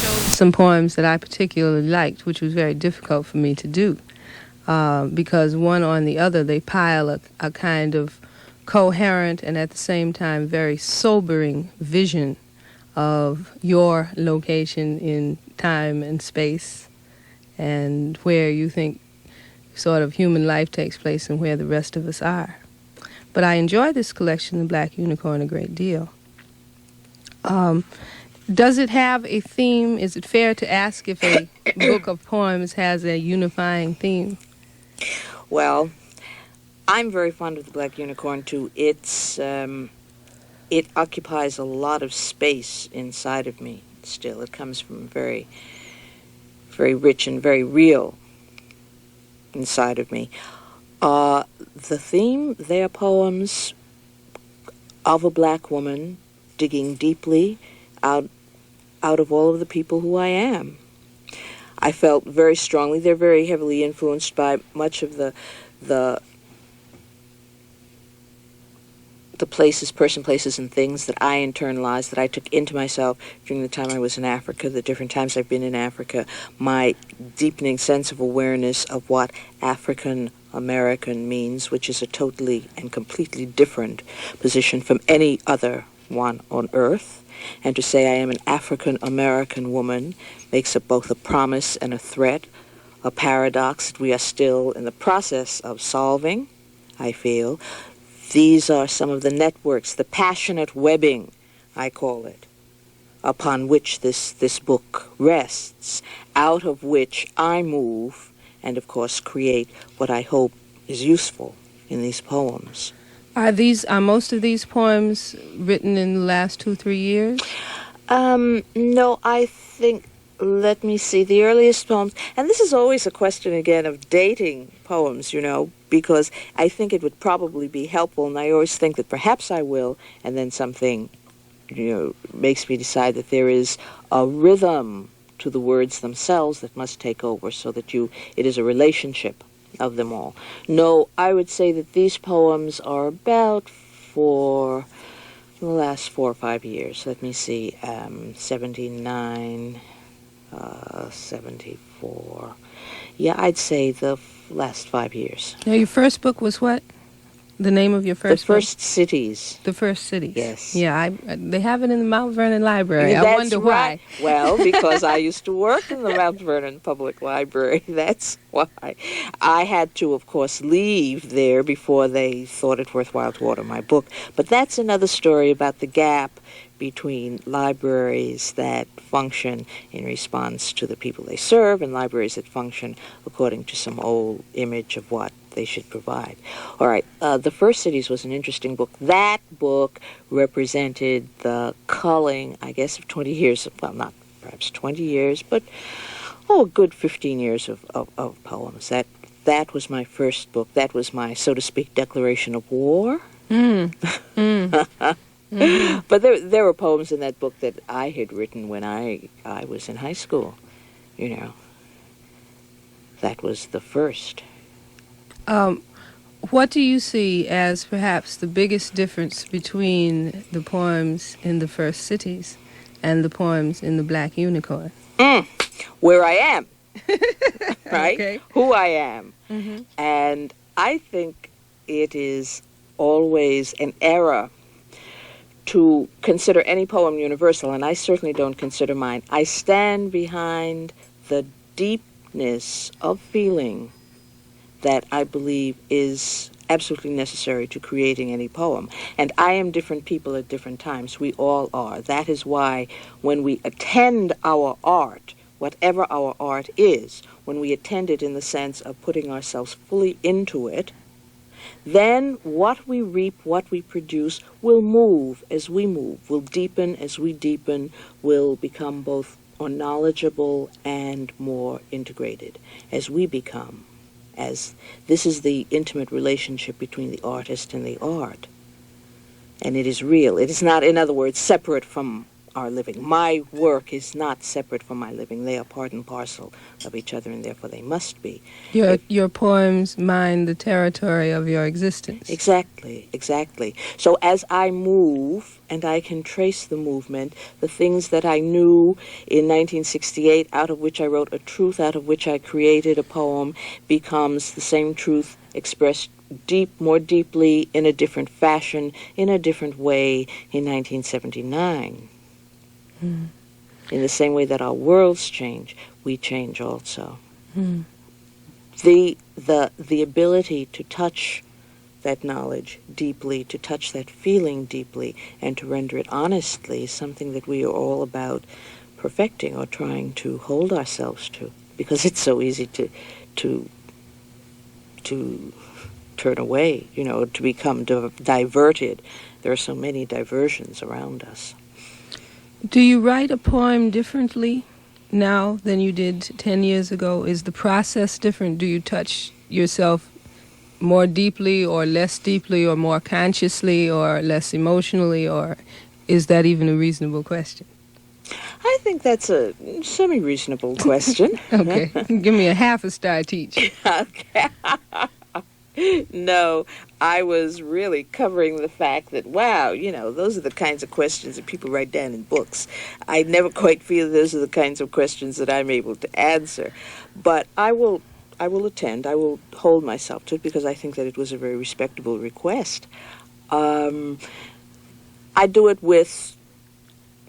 some poems that I particularly liked, which was very difficult for me to do, because one on the other, they pile a kind of coherent and at the same time very sobering vision of your location in time and space and where you think sort of human life takes place and where the rest of us are. But I enjoy this collection, The Black Unicorn, a great deal. Does it have a theme? Is it fair to ask if a book of poems has a unifying theme? Well, I'm very fond of The Black Unicorn, too. It occupies a lot of space inside of me still. It comes from very, very rich and very real inside of me. The theme, they are poems of a black woman digging deeply out of all of the people who I am. I felt very strongly, they're very heavily influenced by much of the places, places, and things that I internalized, that I took into myself during the time I was in Africa, the different times I've been in Africa, my deepening sense of awareness of what African American means, which is a totally and completely different position from any other one on earth. And to say I am an African American woman makes it both a promise and a threat, a paradox that we are still in the process of solving, I feel. These are some of the networks, the passionate webbing, I call it, upon which this book rests, out of which I move and, of course, create what I hope is useful in these poems. Are most of these poems written in the last 2-3 years? No, I think, let me see, the earliest poems, and this is always a question again of dating poems, because I think it would probably be helpful, and I always think that perhaps I will, and then something, makes me decide that there is a rhythm to the words themselves that must take over, so that it is a relationship of them all. No, I would say that these poems are about for the last 4 or 5 years. Let me see, 79, 74. Yeah, I'd say the last 5 years. Now, your first book was what? The name of your first book? The First Cities. The First Cities. Yes. Yeah, they have it in the Mount Vernon Library. That's I wonder right. why. Well, because I used to work in the Mount Vernon Public Library. That's why. I had to, of course, leave there before they thought it worthwhile to order my book. But that's another story about the gap between libraries that function in response to the people they serve and libraries that function according to some old image of what they should provide. All right, The First Cities was an interesting book. That book represented the culling, I guess, of 20 years, well, not perhaps 20 years, but, a good 15 years of poems. That was my first book. That was my, so to speak, declaration of war. But there were poems in that book that I had written when I was in high school, That was the first. What do you see as perhaps the biggest difference between the poems in The First Cities and the poems in The Black Unicorn? Where I am, right? Okay. Who I am. Mm-hmm. And I think it is always an error to consider any poem universal, and I certainly don't consider mine. I stand behind the deepness of feeling that I believe is absolutely necessary to creating any poem. And I am different people at different times. We all are. That is why when we attend our art, whatever our art is, when we attend it in the sense of putting ourselves fully into it, then what we reap, what we produce, will move as we move, will deepen as we deepen, will become both more knowledgeable and more integrated as we become. As this is the intimate relationship between the artist and the art. And it is real. It is not, in other words, separate from our living. My work is not separate from my living. They are part and parcel of each other, and therefore they must be. Your poems mine the territory of your existence. Exactly, exactly. So as I move, and I can trace the movement, the things that I knew in 1968, out of which I wrote a truth, out of which I created a poem, becomes the same truth expressed more deeply, in a different fashion, in a different way in 1979. Mm. In the same way that our worlds change, we change also. Mm. The ability to touch that knowledge deeply, to touch that feeling deeply, and to render it honestly is something that we are all about perfecting or trying to hold ourselves to, because it's so easy to turn away, to become diverted. There are so many diversions around us. Do you write a poem differently now than you did 10 years ago? Is the process different? Do you touch yourself more deeply or less deeply or more consciously or less emotionally, or is that even a reasonable question? I think that's a semi-reasonable question. Okay. Give me a half a star teach. Okay. No, I was really covering the fact that, wow, those are the kinds of questions that people write down in books. I never quite feel those are the kinds of questions that I'm able to answer. But I will attend. I will hold myself to it because I think that it was a very respectable request. I do it with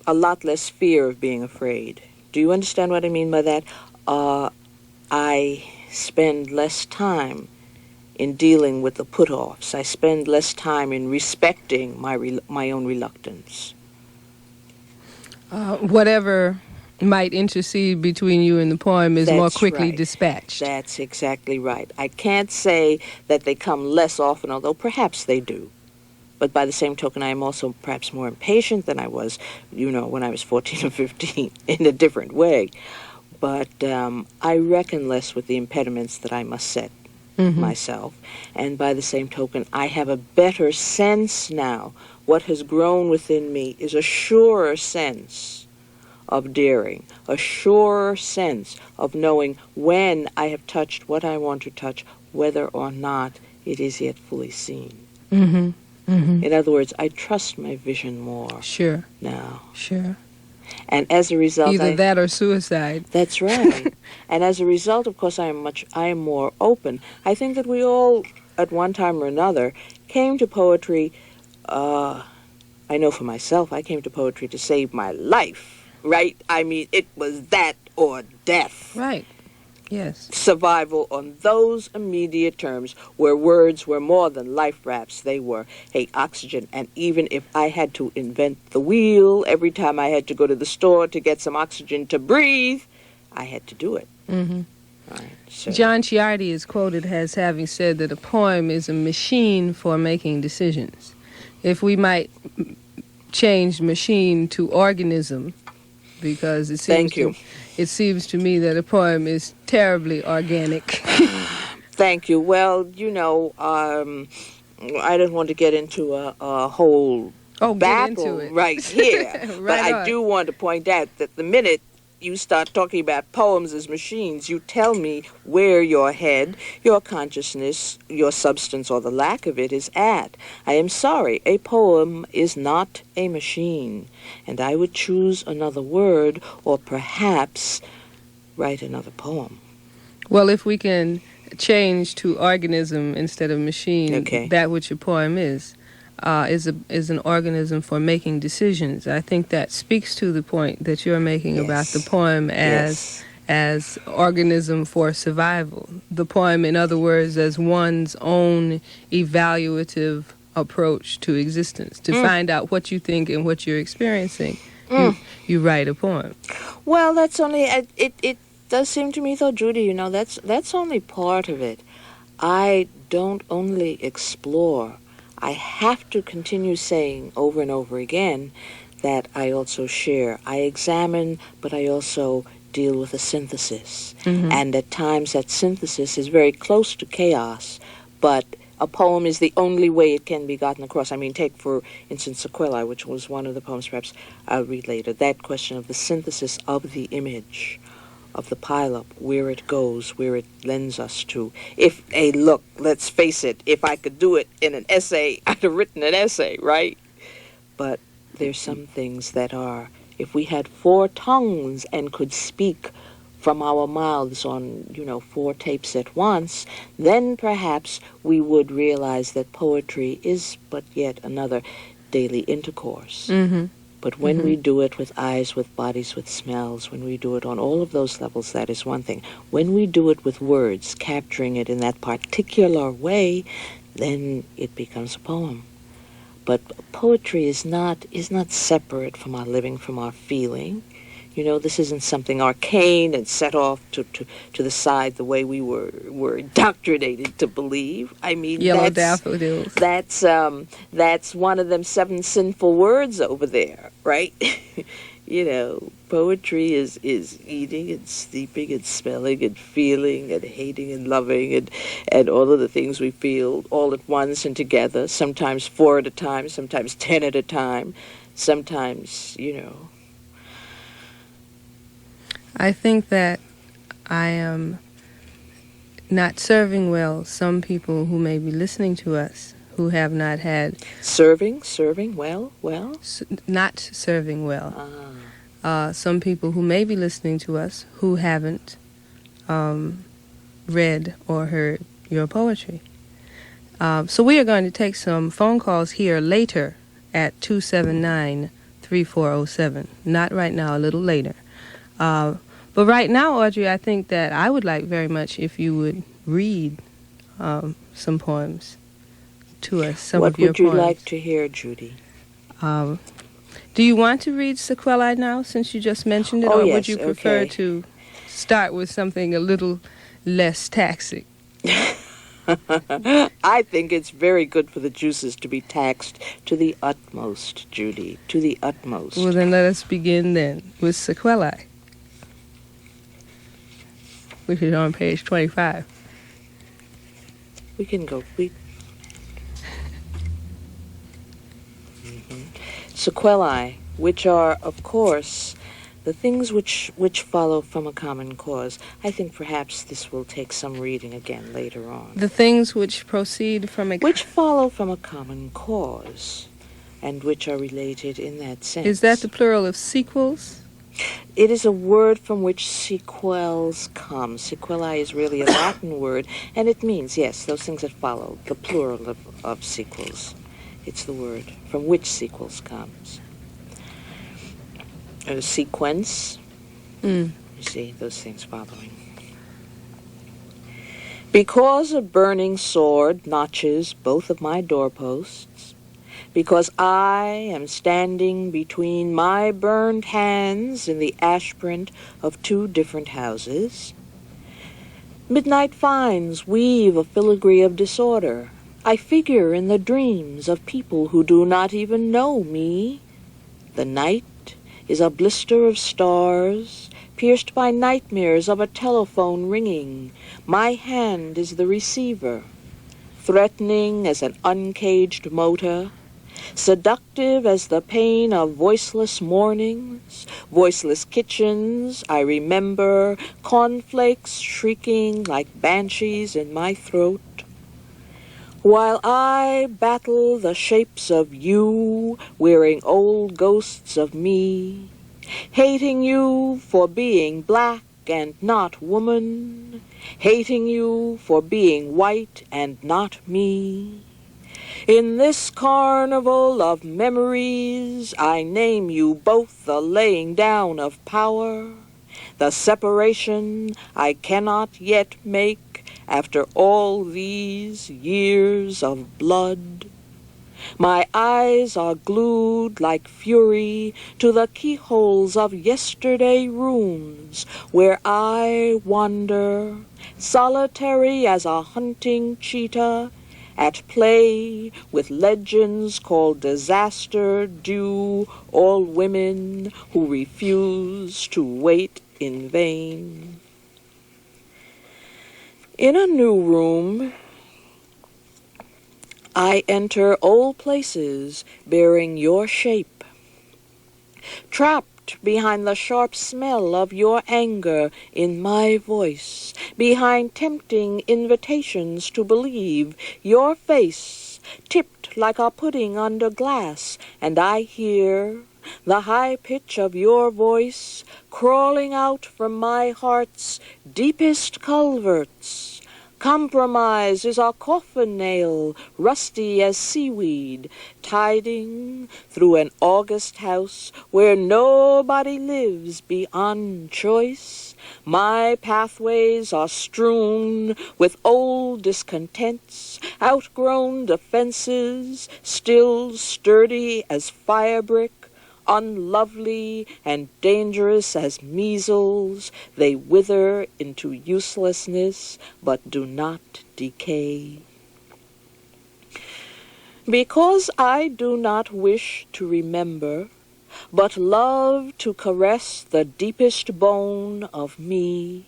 a lot less fear of being afraid. Do you understand what I mean by that? I spend less time in dealing with the put-offs. I spend less time in respecting my own reluctance. Whatever might intercede between you and the poem is more quickly right. dispatched. That's exactly right. I can't say that they come less often, although perhaps they do. But by the same token, I am also perhaps more impatient than I was, when I was 14 or 15, in a different way. But I reckon less with the impediments that I must set myself. And by the same token, I have a better sense now. What has grown within me is a surer sense of daring, a surer sense of knowing when I have touched what I want to touch, whether or not it is yet fully seen. Mm-hmm. Mm-hmm. In other words, I trust my vision more. Sure. Now. Sure. And as a result, either that or suicide. That's right. And as a result, of course, I am more open. I think that we all, at one time or another, came to poetry. I know for myself, I came to poetry to save my life. Right? I mean, it was that or death. Right. Yes. Survival on those immediate terms, where words were more than life rafts. They were, oxygen. And even if I had to invent the wheel every time I had to go to the store to get some oxygen to breathe, I had to do it. Mm-hmm. Right, so. John Ciardi is quoted as having said that a poem is a machine for making decisions. If we might change machine to organism, because it seems to me that a poem is terribly organic. Thank you. Well, I don't want to get into a whole battle get into it. right here, right but I on. do want to point out that the minute you start talking about poems as machines, you tell me where your head, your consciousness, your substance, or the lack of it is at. I am sorry, a poem is not a machine, and I would choose another word, or perhaps write another poem. Well, if we can change to organism instead of machine, okay. That which a poem is an organism for making decisions. I think that speaks to the point that you're making yes. about the poem as organism for survival. The poem, in other words, as one's own evaluative approach to existence. To find out what you think and what you're experiencing, you write a poem. Well, that's only it does seem to me, though, Judy, that's only part of it. I don't only explore. I have to continue saying over and over again that I also share. I examine, but I also deal with a synthesis. Mm-hmm. And at times that synthesis is very close to chaos, but a poem is the only way it can be gotten across. I mean, take, for instance, Sequelae, which was one of the poems perhaps I'll read later. That question of the synthesis of the image, of the pileup, where it goes, where it lends us to. Look, let's face it, if I could do it in an essay, I'd have written an essay, right? But there's some things that are, if we had 4 tongues and could speak from our mouths on, 4 tapes at once, then perhaps we would realize that poetry is but yet another daily intercourse. Mm-hmm. But when we do it with eyes, with bodies, with smells, when we do it on all of those levels, that is one thing. When we do it with words, capturing it in that particular way, then it becomes a poem. But poetry is not separate from our living, from our feeling. This isn't something arcane and set off to the side the way we were indoctrinated to believe. I mean, Yellow daffodils. That's one of them 7 sinful words over there, right? Poetry is eating and sleeping and smelling and feeling and hating and loving and all of the things we feel all at once and together, sometimes 4 at a time, sometimes 10 at a time, sometimes, I think that I am not serving well some people who may be listening to us who have not had... Serving well? Not serving well. Some people who may be listening to us who haven't read or heard your poetry. So we are going to take some phone calls here later at 279-3407. Not right now, a little later. But right now, Audrey, I think that I would like very much if you would read some poems to us, some of your poems. What would you like to hear, Judy? Do you want to read Sequelae now, since you just mentioned it, or yes, would you prefer to start with something a little less taxing? I think it's very good for the juices to be taxed to the utmost, Judy, to the utmost. Well, then let us begin then with Sequelae, which is on page 25. We can go. Sequelae, which are, of course, the things which follow from a common cause. I think perhaps this will take some reading again later on. The things which proceed from a... Which follow from a common cause, and which are related in that sense. Is that the plural of sequels? It is a word from which sequels come. Sequelae is really a Latin word, and it means, yes, those things that follow, the plural of sequels. It's the word from which sequels comes. A sequence, you see, those things following. Because a burning sword notches both of my doorposts, because I am standing between my burned hands in the ash print of 2 different houses, midnight finds weave a filigree of disorder. I figure in the dreams of people who do not even know me. The night is a blister of stars, pierced by nightmares of a telephone ringing. My hand is the receiver, threatening as an uncaged motor, seductive as the pain of voiceless mornings, voiceless kitchens. I remember cornflakes shrieking like banshees in my throat. While I battle the shapes of you, wearing old ghosts of me, hating you for being black and not woman, hating you for being white and not me. In this carnival of memories, I name you both the laying down of power, the separation I cannot yet make after all these years of blood. My eyes are glued like fury to the keyholes of yesterday rooms where I wander, solitary as a hunting cheetah, at play with legends called disaster due all women who refuse to wait in vain. In a new room, I enter old places bearing your shape, trapped behind the sharp smell of your anger in my voice, behind tempting invitations to believe your face, tipped like a pudding under glass, and I hear the high pitch of your voice crawling out from my heart's deepest culverts. Compromise is a coffin nail, rusty as seaweed, tiding through an August house where nobody lives beyond choice. My pathways are strewn with old discontents, outgrown defenses, still sturdy as firebrick, unlovely and dangerous as measles. They wither into uselessness, but do not decay. Because I do not wish to remember, but love to caress the deepest bone of me,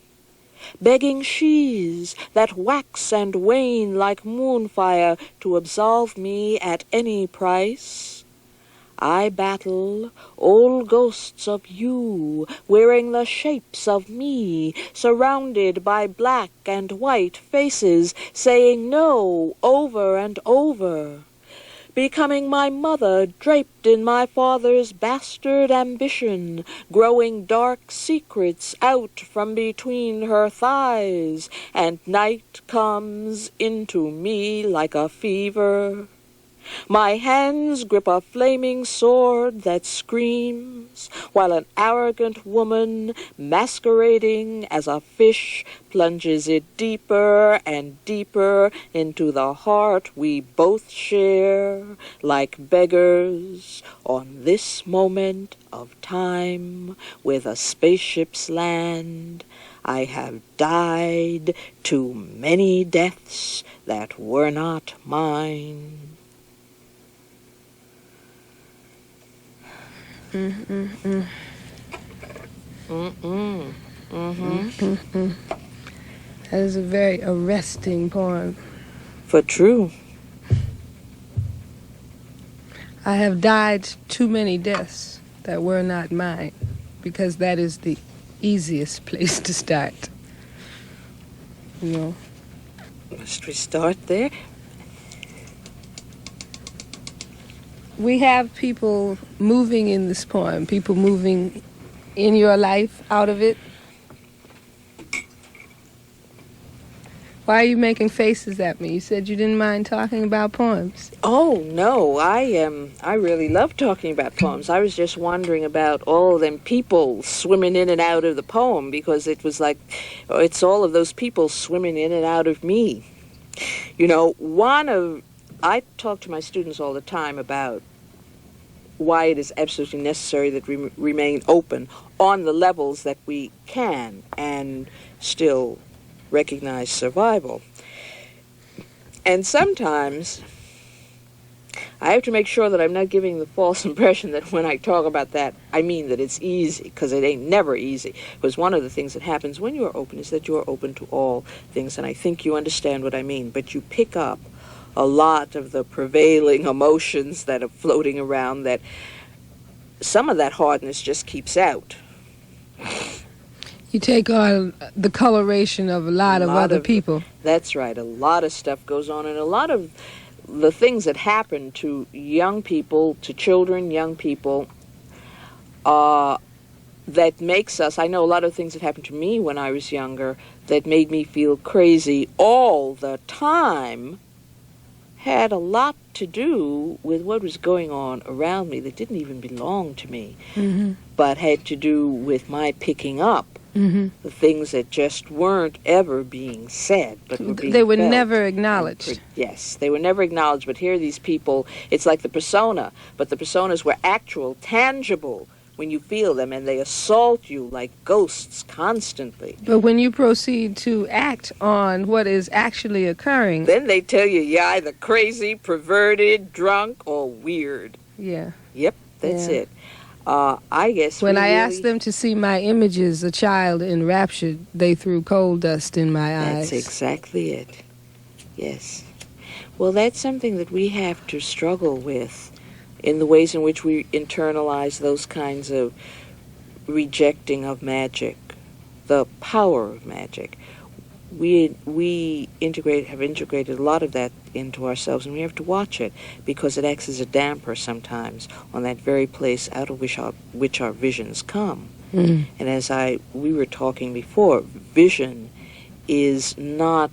begging sheaths that wax and wane like moonfire to absolve me at any price, I battle old ghosts of you, wearing the shapes of me, surrounded by black and white faces, saying no over and over, becoming my mother draped in my father's bastard ambition, growing dark secrets out from between her thighs, and night comes into me like a fever. My hands grip a flaming sword that screams, while an arrogant woman, masquerading as a fish, plunges it deeper and deeper into the heart we both share, like beggars on this moment of time where the spaceships land. I have died too many deaths that were not mine. That is a very arresting poem. For true. I have died too many deaths that were not mine, because that is the easiest place to start. You know. Must we start there? We have people moving in this poem, people moving in your life, out of it. Why are you making faces at me? You said you didn't mind talking about poems. Oh, no, I really love talking about poems. I was just wondering about all of them people swimming in and out of the poem, because it was like, it's all of those people swimming in and out of me. You know, I talk to my students all the time about why it is absolutely necessary that we remain open on the levels that we can and still recognize survival. And sometimes I have to make sure that I'm not giving the false impression that when I talk about that, I mean that it's easy, because it ain't never easy. Because one of the things that happens when you are open is that you are open to all things, and I think you understand what I mean, but you pick up a lot of the prevailing emotions that are floating around, that some of that hardness just keeps out. You take on the coloration of a lot of other people. That's right. A lot of stuff goes on, and a lot of the things that happen to young people, to children, young people, that makes us, I know a lot of things that happened to me when I was younger that made me feel crazy all the time, had a lot to do with what was going on around me that didn't even belong to me, but had to do with my picking up the things that just weren't ever being said, but were being They were felt. never acknowledged. Yes, they were never acknowledged, but here are these people, it's like the persona, but the personas were actual, tangible, when you feel them, and they assault you like ghosts constantly. But when you proceed to act on what is actually occurring, then they tell you you're either crazy, perverted, drunk, or weird. Yeah. Yep, that's it. I guess when I asked them to see my images, a child enraptured, they threw coal dust in my eyes. That's exactly it. Yes. Well, that's something that we have to struggle with in the ways in which we internalize those kinds of rejecting of magic, the power of magic. We have integrated a lot of that into ourselves, and we have to watch it because it acts as a damper sometimes on that very place out of which our visions come. Mm. And as we were talking before, vision is not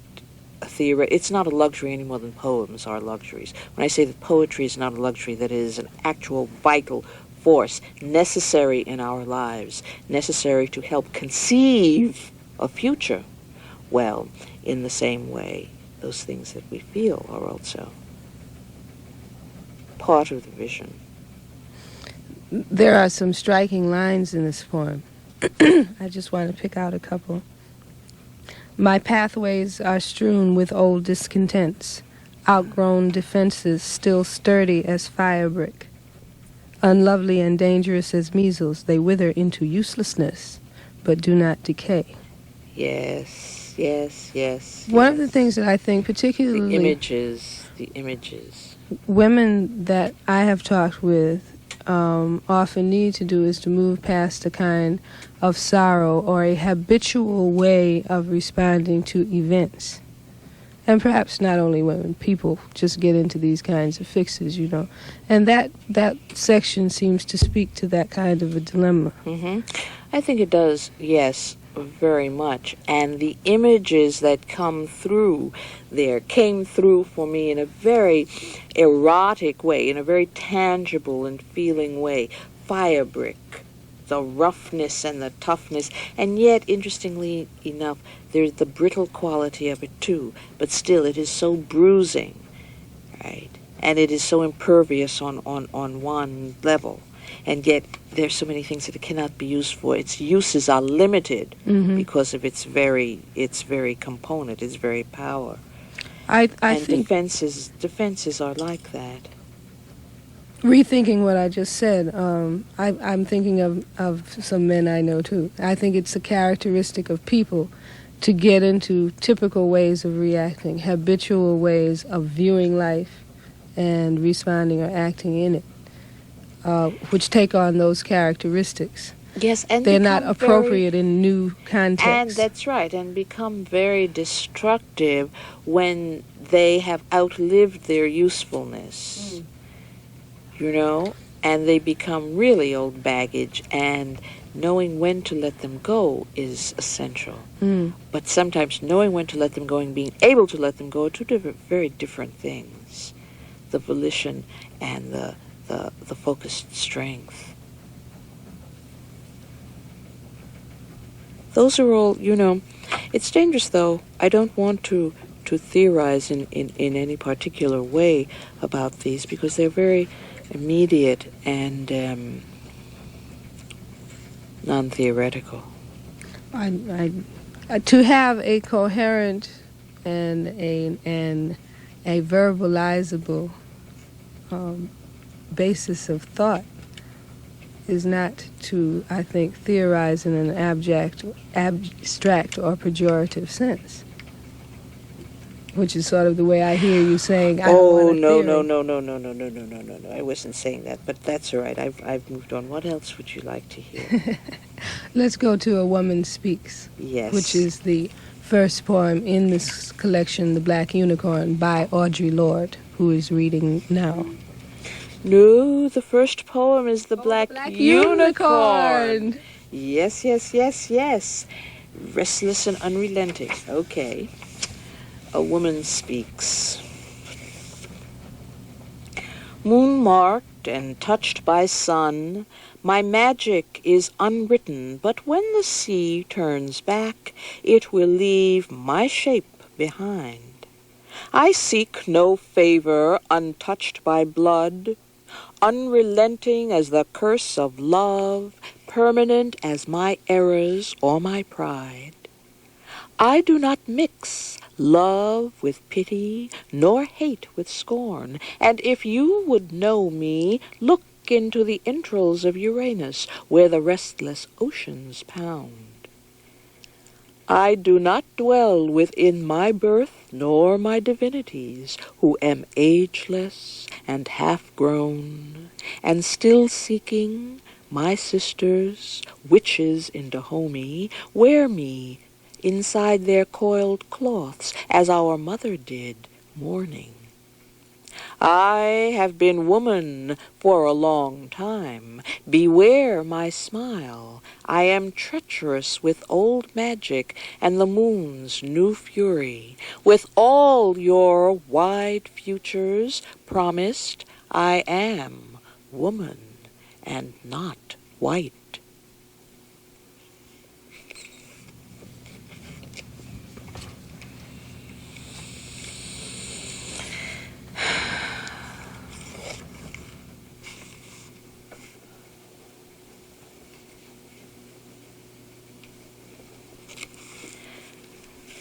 it's not a luxury any more than poems are luxuries. When I say that poetry is not a luxury, that it is an actual vital force necessary in our lives, necessary to help conceive a future. Well, in the same way, those things that we feel are also part of the vision. There are some striking lines in this poem. I just want to pick out a couple. My pathways are strewn with old discontents, outgrown defenses still sturdy as firebrick. Unlovely and dangerous as measles, they wither into uselessness, but do not decay. Yes, yes, yes. One of the things that I think particularly... The images. Women that I have talked with often need to do is to move past a kind of sorrow or a habitual way of responding to events. And perhaps not only women, people just get into these kinds of fixes, you know. And that section seems to speak to that kind of a dilemma. Mm-hmm. I think it does, yes, very much. And the images that come through there came through for me in a very erotic way, in a very tangible and feeling way. Firebrick, the roughness and the toughness, and yet, interestingly enough, there's the brittle quality of it too, but still it is so bruising, right? And it is so impervious on one level, and yet there's so many things that it cannot be used for. Its uses are limited because of its very component, its very power. I think defenses are like that. Rethinking what I just said, I'm thinking of some men I know too. I think it's a characteristic of people to get into typical ways of reacting, habitual ways of viewing life and responding or acting in it, which take on those characteristics. Yes, and they're not appropriate in new contexts. And that's right, and become very destructive when they have outlived their usefulness. You know, and they become really old baggage, and knowing when to let them go is essential. But sometimes knowing when to let them go and being able to let them go are two very different things. The volition and the focused strength. Those are all, you know, it's dangerous though. I don't want to theorize in any particular way about these because they're very immediate and non-theoretical. To have a coherent and a verbalizable basis of thought is not to, I think, theorize in an abstract or pejorative sense, which is sort of the way I hear you saying. No. I wasn't saying that, but that's all right. I've moved on. What else would you like to hear? Let's go to A Woman Speaks. Yes. Which is the first poem in this collection, The Black Unicorn, by Audre Lorde, who is reading now. No, the first poem is The Black Unicorn. Yes. Restless and unrelenting. Okay. A Woman Speaks. Moon-marked and touched by sun, my magic is unwritten, but when the sea turns back, it will leave my shape behind. I seek no favor untouched by blood, unrelenting as the curse of love, permanent as my errors or my pride. I do not mix love with pity, nor hate with scorn, and if you would know me, look into the entrails of Uranus, where the restless oceans pound. I do not dwell within my birth nor my divinities, who am ageless and half-grown, and still seeking my sisters, witches in Dahomey, wear me inside their coiled cloths, as our mother did, mourning. I have been woman for a long time. Beware my smile. I am treacherous with old magic and the moon's new fury. With all your wide futures promised, I am woman and not white.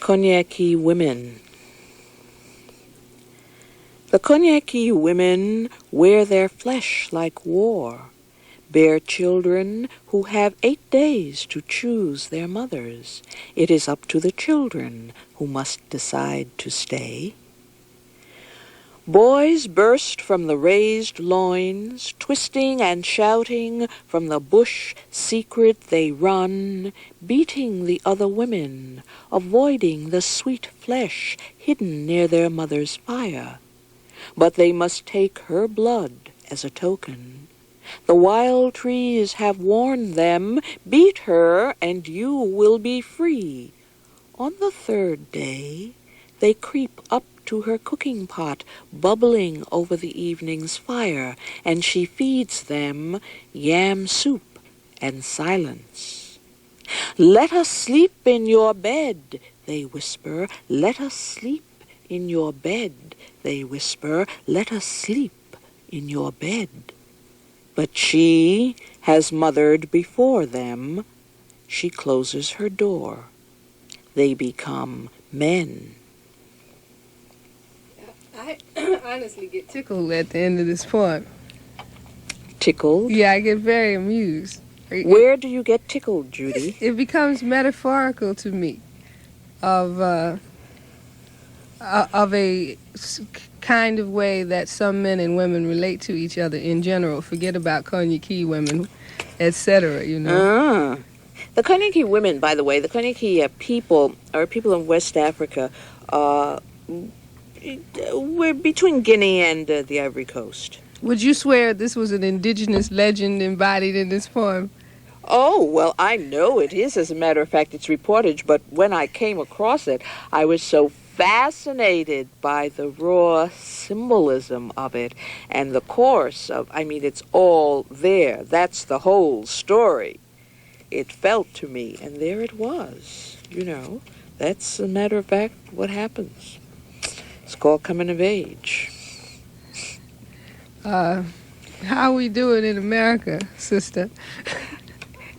Konya Key Women. The Konya Key women wear their flesh like war, bear children who have 8 days to choose their mothers. It is up to the children who must decide to stay. Boys burst from the raised loins, twisting and shouting, from the bush secret they run, beating the other women, avoiding the sweet flesh hidden near their mother's fire. But they must take her blood as a token. The wild trees have warned them, beat her and you will be free. On the 3rd day, they creep up to her cooking pot, bubbling over the evening's fire, and she feeds them yam soup and silence. Let us sleep in your bed, they whisper. Let us sleep in your bed, they whisper. Let us sleep in your bed. But she has mothered before them. She closes her door. They become men. I honestly get tickled at the end of this poem. Tickled? Yeah, I get very amused. Where do you get tickled, Judy? It becomes metaphorical to me of a kind of way that some men and women relate to each other in general. Forget about Konya Key women, etc., you know. The Konya Key women, by the way, the Konya Key people are people in West Africa. We're between Guinea and the Ivory Coast. Would you swear this was an indigenous legend embodied in this poem? Oh, well, I know it is. As a matter of fact, it's reportage. But when I came across it, I was so fascinated by the raw symbolism of it and the course of, it's all there. That's the whole story. It felt to me, and there it was. That's, as a matter of fact, what happens. It's called coming of age. How we doing in America, sister?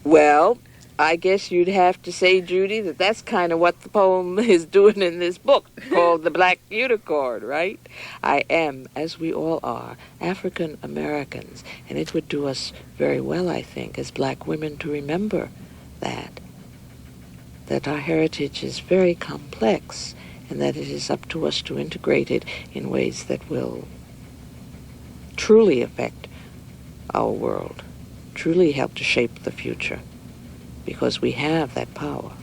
Well, I guess you'd have to say, Judy, that's kind of what the poem is doing in this book called The Black Unicorn, right? I am, as we all are, African Americans, and it would do us very well, I think, as black women to remember that our heritage is very complex, and that it is up to us to integrate it in ways that will truly affect our world, truly help to shape the future, because we have that power.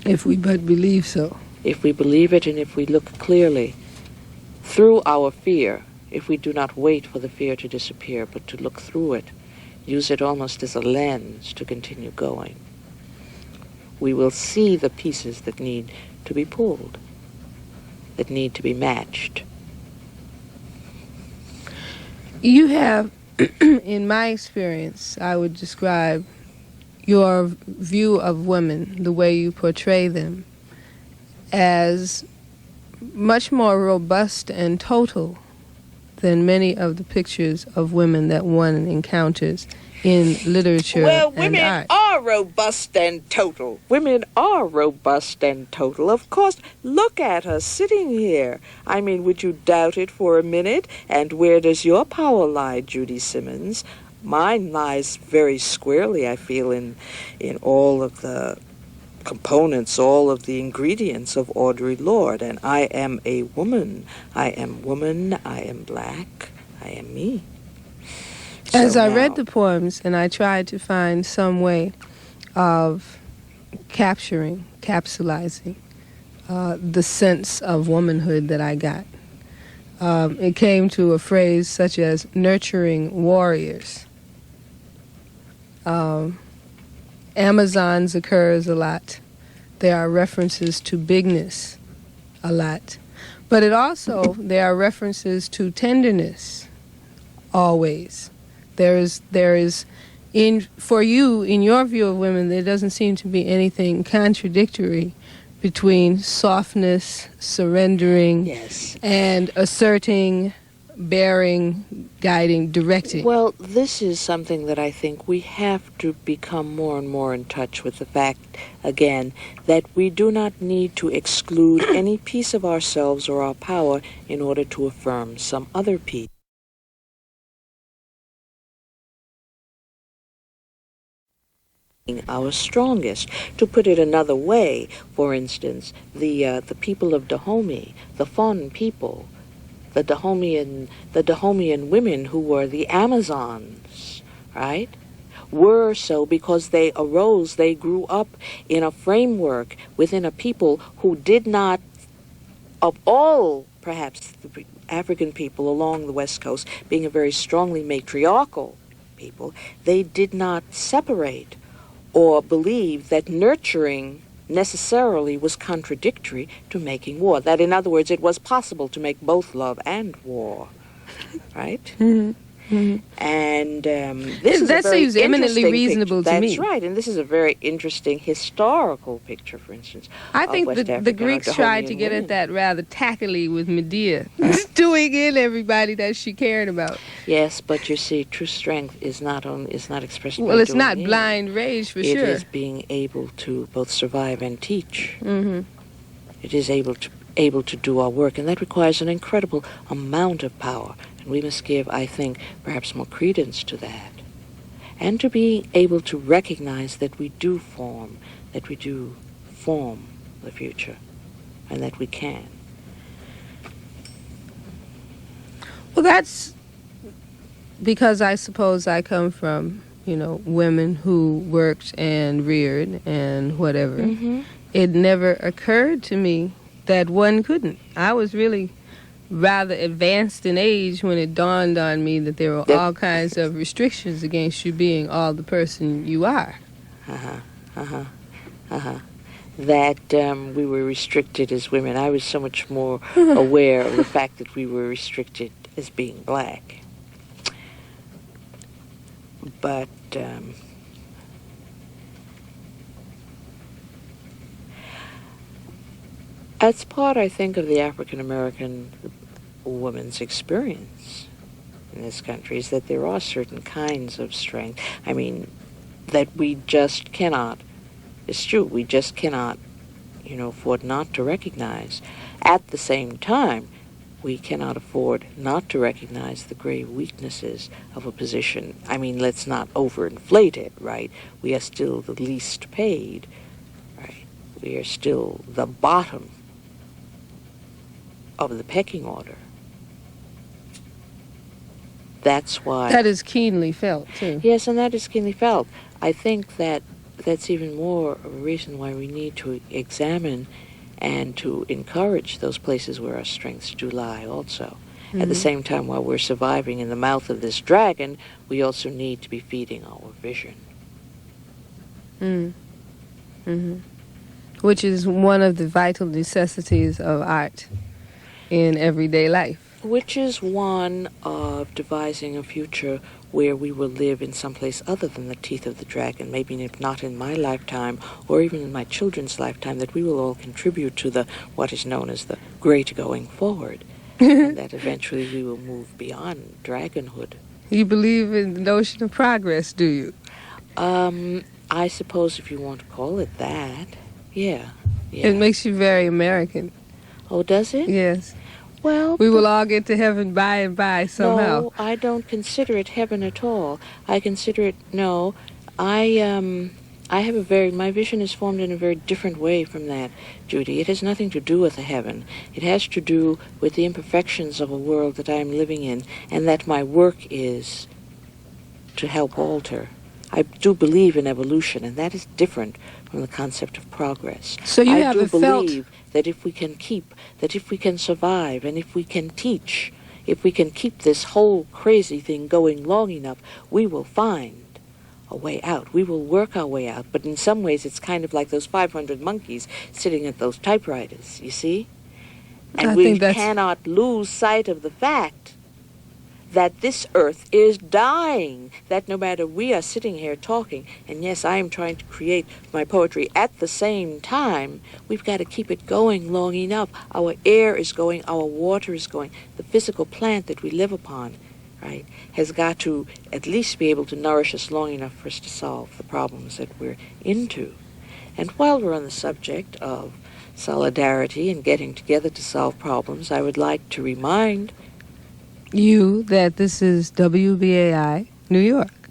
If we but believe so. If we believe it, and if we look clearly through our fear, if we do not wait for the fear to disappear, but to look through it, use it almost as a lens to continue going, we will see the pieces that need to be pulled, that need to be matched. You have, in my experience, I would describe your view of women, the way you portray them, as much more robust and total than many of the pictures of women that one encounters in literature and art. Well, women are robust and total. Women are robust and total. Of course, look at us sitting here. Would you doubt it for a minute? And where does your power lie, Judy Simmons? Mine lies very squarely, I feel, in all of the components, all of the ingredients of Audre Lorde. And I am a woman. I am woman. I am black. I am me. As So I now, read the poems and I tried to find some way of capsulizing the sense of womanhood that I got, it came to a phrase such as nurturing warriors. Amazons occurs a lot. There are references to bigness a lot. But there are references to tenderness always. There is for you, in your view of women, there doesn't seem to be anything contradictory between softness, surrendering, yes. and asserting, bearing, guiding, directing. Well, this is something that I think we have to become more and more in touch with the fact, again, that we do not need to exclude any piece of ourselves or our power in order to affirm some other piece. Our strongest. To put it another way, for instance, the people of Dahomey, the Fon people, the Dahomean women who were the Amazons, right, were so because they grew up in a framework within a people who did not, of all perhaps the African people along the West Coast, being a very strongly matriarchal people, they did not separate or believe that nurturing necessarily was contradictory to making war. That, in other words, it was possible to make both love and war, right? Mm-hmm. Mm-hmm. And this is that a very seems eminently interesting reasonable picture. to me. That's right, and this is a very interesting historical picture, for instance. I think West the Greeks tried to get at that rather tackily with Medea, doing in everybody that she cared about. Yes, but you see, true strength is not expressed. Well, by it's doing not in. blind rage for It sure. is being able to both survive and teach. Mm-hmm. It is able to do our work, and that requires an incredible amount of power. And we must give, I think, perhaps more credence to that. And to be able to recognize that we do form the future, and that we can. Well, that's because I suppose I come from, women who worked and reared and whatever. Mm-hmm. It never occurred to me that one couldn't. I was really rather advanced in age when it dawned on me that there were all kinds of restrictions against you being all the person you are. That we were restricted as women. I was so much more aware of the fact that we were restricted as being black. But that's part, I think, of the African American woman's experience in this country, is that there are certain kinds of strength. I mean, that we just cannot, it's true, we just cannot, afford not to recognize. At the same time, we cannot afford not to recognize the grave weaknesses of a position. I mean, let's not overinflate it, right? We are still the least paid, right? We are still the bottom of the pecking order. That's why... That is keenly felt, too. Yes, and that is keenly felt. I think that that's even more of a reason why we need to examine and to encourage those places where our strengths do lie also. Mm-hmm. At the same time, while we're surviving in the mouth of this dragon, we also need to be feeding our vision. Mm-hmm. Which is one of the vital necessities of art in everyday life. Which is one of devising a future where we will live in some place other than the teeth of the dragon, maybe if not in my lifetime or even in my children's lifetime, that we will all contribute to what is known as the great going forward, and that eventually we will move beyond dragonhood. You believe in the notion of progress, do you? I suppose if you want to call it that, yeah. It makes you very American. Oh, does it? Yes. Well, we will all get to heaven by and by somehow. No, I don't consider it heaven at all. I consider it, My vision is formed in a very different way from that, Judy. It has nothing to do with a heaven. It has to do with the imperfections of a world that I am living in, and that my work is to help alter. I do believe in evolution, and that is different from the concept of progress. So you I do haven't felt believe that if we can keep, that if we can survive, and if we can teach, if we can keep this whole crazy thing going long enough, we will find a way out. We will work our way out. But in some ways, it's kind of like those 500 monkeys sitting at those typewriters, you see? And we cannot lose sight of the fact that this earth is dying, that no matter we are sitting here talking, and yes, I am trying to create my poetry at the same time, we've got to keep it going long enough. Our air is going, our water is going, the physical plant that we live upon, right, has got to at least be able to nourish us long enough for us to solve the problems that we're into. And while we're on the subject of solidarity and getting together to solve problems, I would like to remind you that this is WBAI, New York.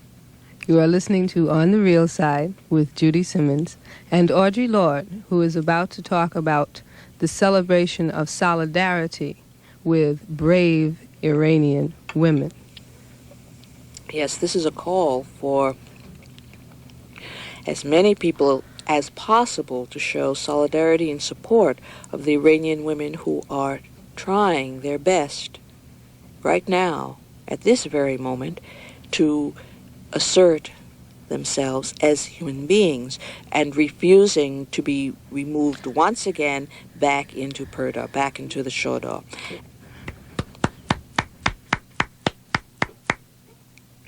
You are listening to On the Real Side with Judy Simmons and Audre Lorde, who is about to talk about the celebration of solidarity with brave Iranian women. Yes, this is a call for as many people as possible to show solidarity and support of the Iranian women who are trying their best right now, at this very moment, to assert themselves as human beings and refusing to be removed once again back into Purdah, back into the Shodah.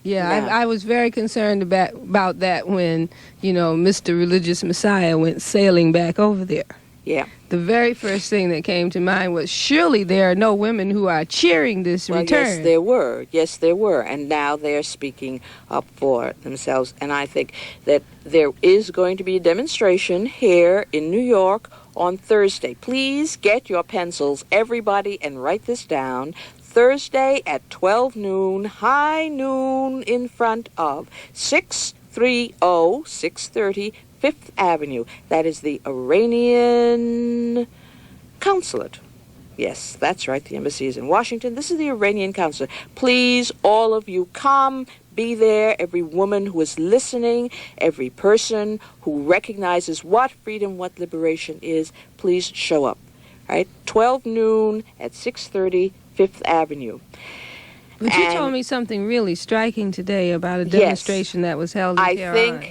Yeah, I was very concerned about that when, Mr. Religious Messiah went sailing back over there. Yeah. The very first thing that came to mind was, surely there are no women who are cheering this return. Yes, there were. Yes, there were. And now they're speaking up for themselves. And I think that there is going to be a demonstration here in New York on Thursday. Please get your pencils, everybody, and write this down. Thursday at 12 noon, high noon, in front of 630 Fifth Avenue. That is the Iranian consulate. Yes, that's right. The embassy is in Washington. This is the Iranian consulate. Please, all of you, come, be there. Every woman who is listening, every person who recognizes what freedom, what liberation is, please show up. Right? 12 noon at 630 Fifth Avenue. But you told me something really striking today about a demonstration that was held in Tehran.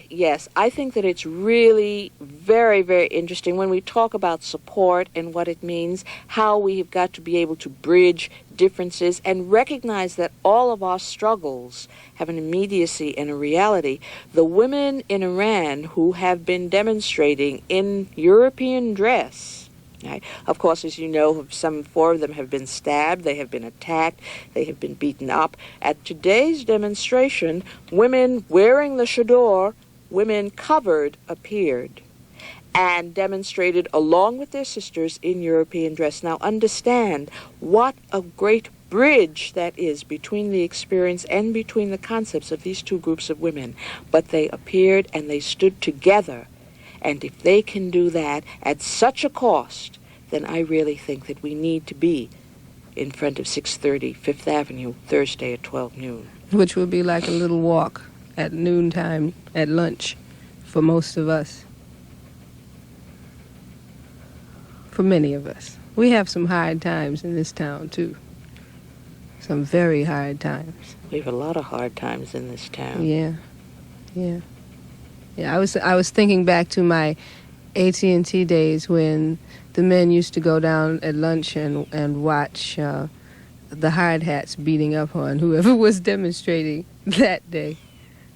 I think that it's really very, very interesting when we talk about support and what it means, how we have got to be able to bridge differences and recognize that all of our struggles have an immediacy and a reality. The women in Iran who have been demonstrating in European dress, right? Of course, as you know, some 4 of them have been stabbed, they have been attacked, they have been beaten up. At today's demonstration, women wearing the chador, women covered, appeared and demonstrated along with their sisters in European dress. Now understand what a great bridge that is between the experience and between the concepts of these two groups of women. But they appeared and they stood together. And if they can do that at such a cost, then I really think that we need to be in front of 630 Fifth Avenue Thursday at 12 noon. Which would be like a little walk at noontime at lunch for most of us. For many of us. We have some hard times in this town, too. Some very hard times. We have a lot of hard times in this town. Yeah. Yeah, I was thinking back to my AT&T days when the men used to go down at lunch and watch the hard hats beating up on whoever was demonstrating that day.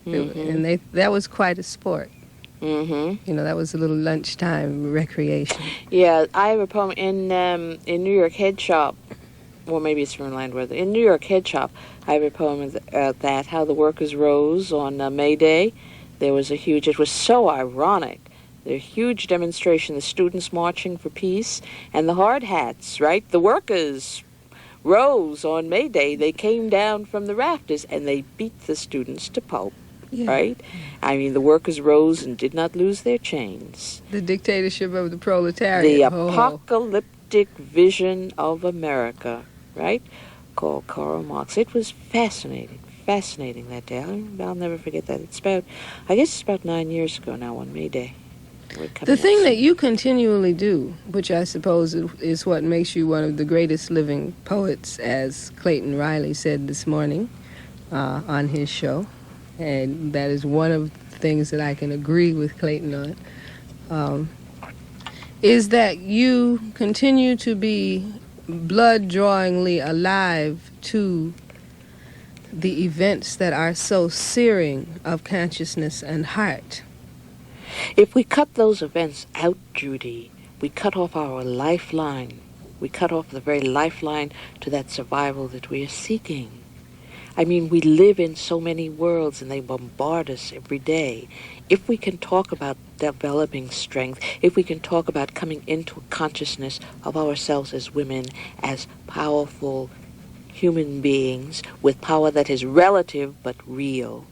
Mm-hmm. And that was quite a sport. Mm-hmm. That was a little lunchtime recreation. Yeah, I have a poem in New York Head Shop, or maybe it's from Landweather. In New York Head Shop, I have a poem about that, how the workers rose on May Day. There was it was so ironic. The huge demonstration, the students marching for peace, and the hard hats, right? The workers rose on May Day. They came down from the rafters, and they beat the students to pulp. Yeah. right? I mean, the workers rose and did not lose their chains. The dictatorship of the proletariat. The Ho, ho. apocalyptic vision of America, right? Called Karl Marx. It was fascinating that day. I'll never forget that. I guess it's about 9 years ago now on May Day. The thing that you continually do, which I suppose is what makes you one of the greatest living poets, as Clayton Riley said this morning on his show, and that is one of the things that I can agree with Clayton on, is that you continue to be blood-drawingly alive to the events that are so searing of consciousness and heart. If we cut those events out, Judy, we cut off our lifeline. We cut off the very lifeline to that survival that we are seeking. I mean, we live in so many worlds and they bombard us every day. If we can talk about developing strength, if we can talk about coming into a consciousness of ourselves as women, as powerful human beings with power that is relative but real,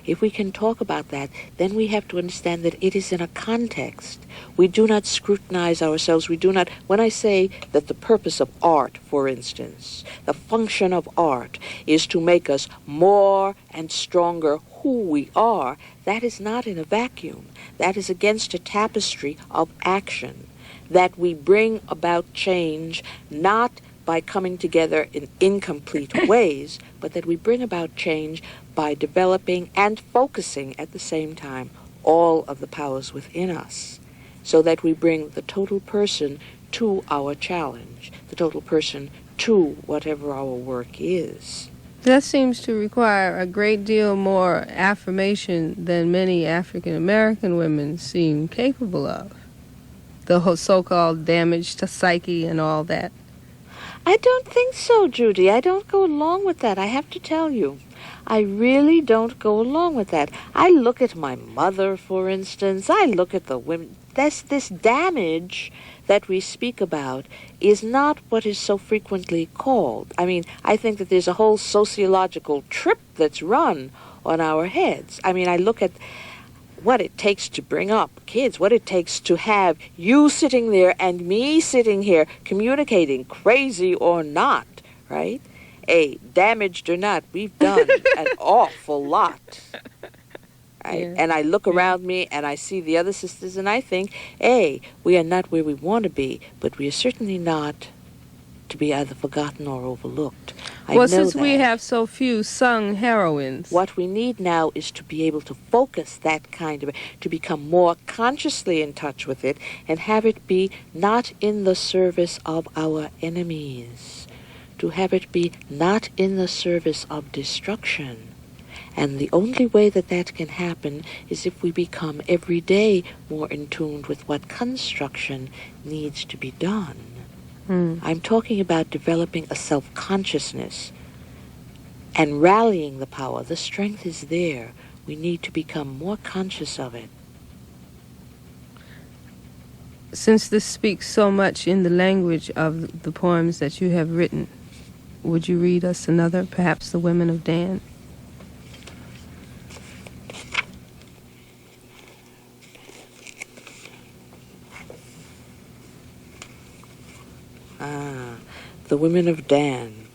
if we can talk about that, then we have to understand that it is in a context. We do not scrutinize ourselves. We do not, when I say that the purpose of art, for instance, the function of art is to make us more and stronger who we are, that is not in a vacuum. That is against a tapestry of action, that we bring about change not by coming together in incomplete ways, but that we bring about change by developing and focusing at the same time all of the powers within us, so that we bring the total person to our challenge, the total person to whatever our work is. That seems to require a great deal more affirmation than many African American women seem capable of. The whole so-called damage to psyche and all that. I don't think so, Judy. I don't go along with that, I have to tell you. I really don't go along with that. I look at my mother, for instance. I look at the women. This damage that we speak about is not what is so frequently called. I mean, I think that there's a whole sociological trip that's run on our heads. I mean, I look at what it takes to bring up kids, what it takes to have you sitting there and me sitting here communicating, crazy or not, right? Damaged or not, we've done an awful lot. Right? Yeah. And I look around me and I see the other sisters and I think, we are not where we want to be, but we are certainly not to be either forgotten or overlooked. Well, since we have so few sung heroines. What we need now is to be able to focus that kind of, to become more consciously in touch with it and have it be not in the service of our enemies, to have it be not in the service of destruction. And the only way that that can happen is if we become every day more in tune with what construction needs to be done. I'm talking about developing a self-consciousness and rallying the power. The strength is there. We need to become more conscious of it. Since this speaks so much in the language of the poems that you have written, would you read us another, perhaps The Women of Dan? The Women of Dan.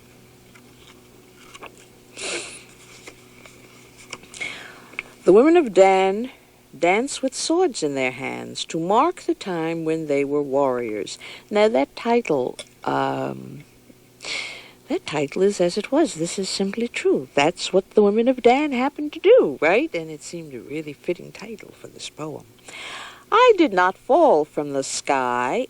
The women of Dan dance with swords in their hands to mark the time when they were warriors. Now that title is as it was. This is simply true. That's what the women of Dan happened to do, right? And it seemed a really fitting title for this poem. I did not fall from the sky,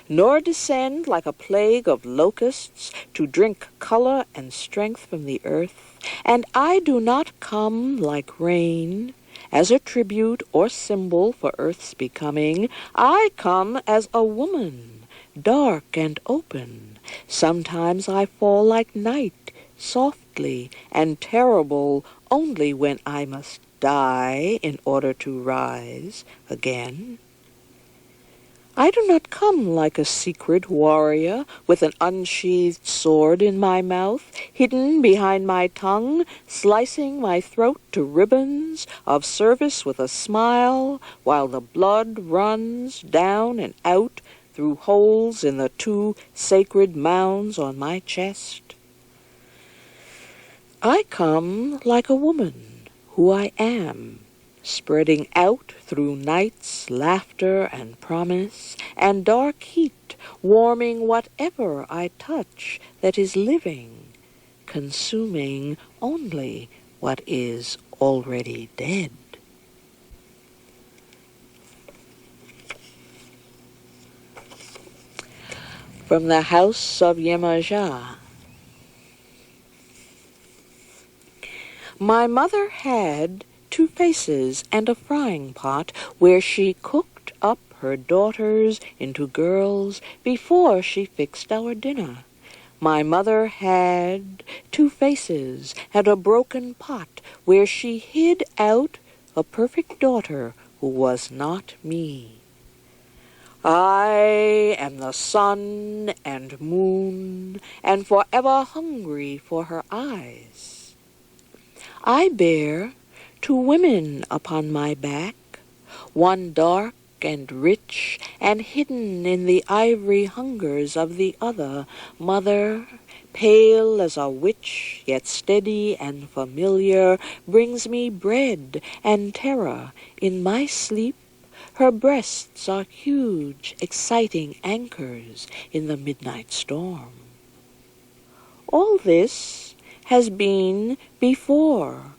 nor descend like a plague of locusts to drink color and strength from the earth, and I do not come like rain as a tribute or symbol for earth's becoming. I come as a woman, dark and open. Sometimes I fall like night, softly and terrible, only when I must die in order to rise again. I do not come like a secret warrior with an unsheathed sword in my mouth, hidden behind my tongue, slicing my throat to ribbons of service with a smile, while the blood runs down and out through holes in the 2 sacred mounds on my chest. I come like a woman who I am, spreading out through night's laughter and promise, and dark heat, warming whatever I touch that is living, consuming only what is already dead. From the House of Yemajah. My mother had 2 faces and a frying pot where she cooked up her daughters into girls before she fixed our dinner. My mother had 2 faces and a broken pot where she hid out a perfect daughter who was not me. I am the sun and moon, and forever hungry for her eyes. I bear 2 women upon my back, one dark and rich and hidden in the ivory hungers of the other. Mother, pale as a witch, yet steady and familiar, brings me bread and terror. In my sleep, her breasts are huge, exciting anchors in the midnight storm. All this has been before.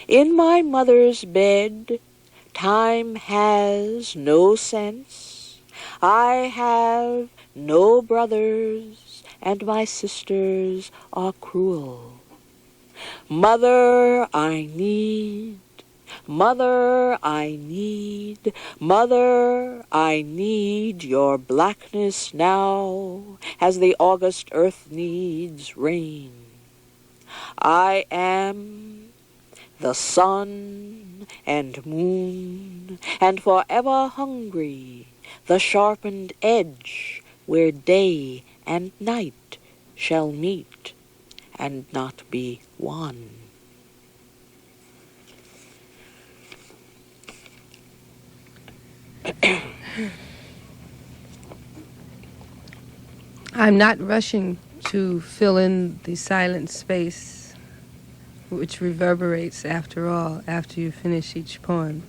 In my mother's bed, time has no sense. I have no brothers, and my sisters are cruel. Mother, I need. Mother, I need. Mother, I need your blackness now, as the August earth needs rain. I am the sun and moon, and forever hungry, the sharpened edge where day and night shall meet and not be one. I'm not rushing to fill in the silent space which reverberates after all, after you finish each poem.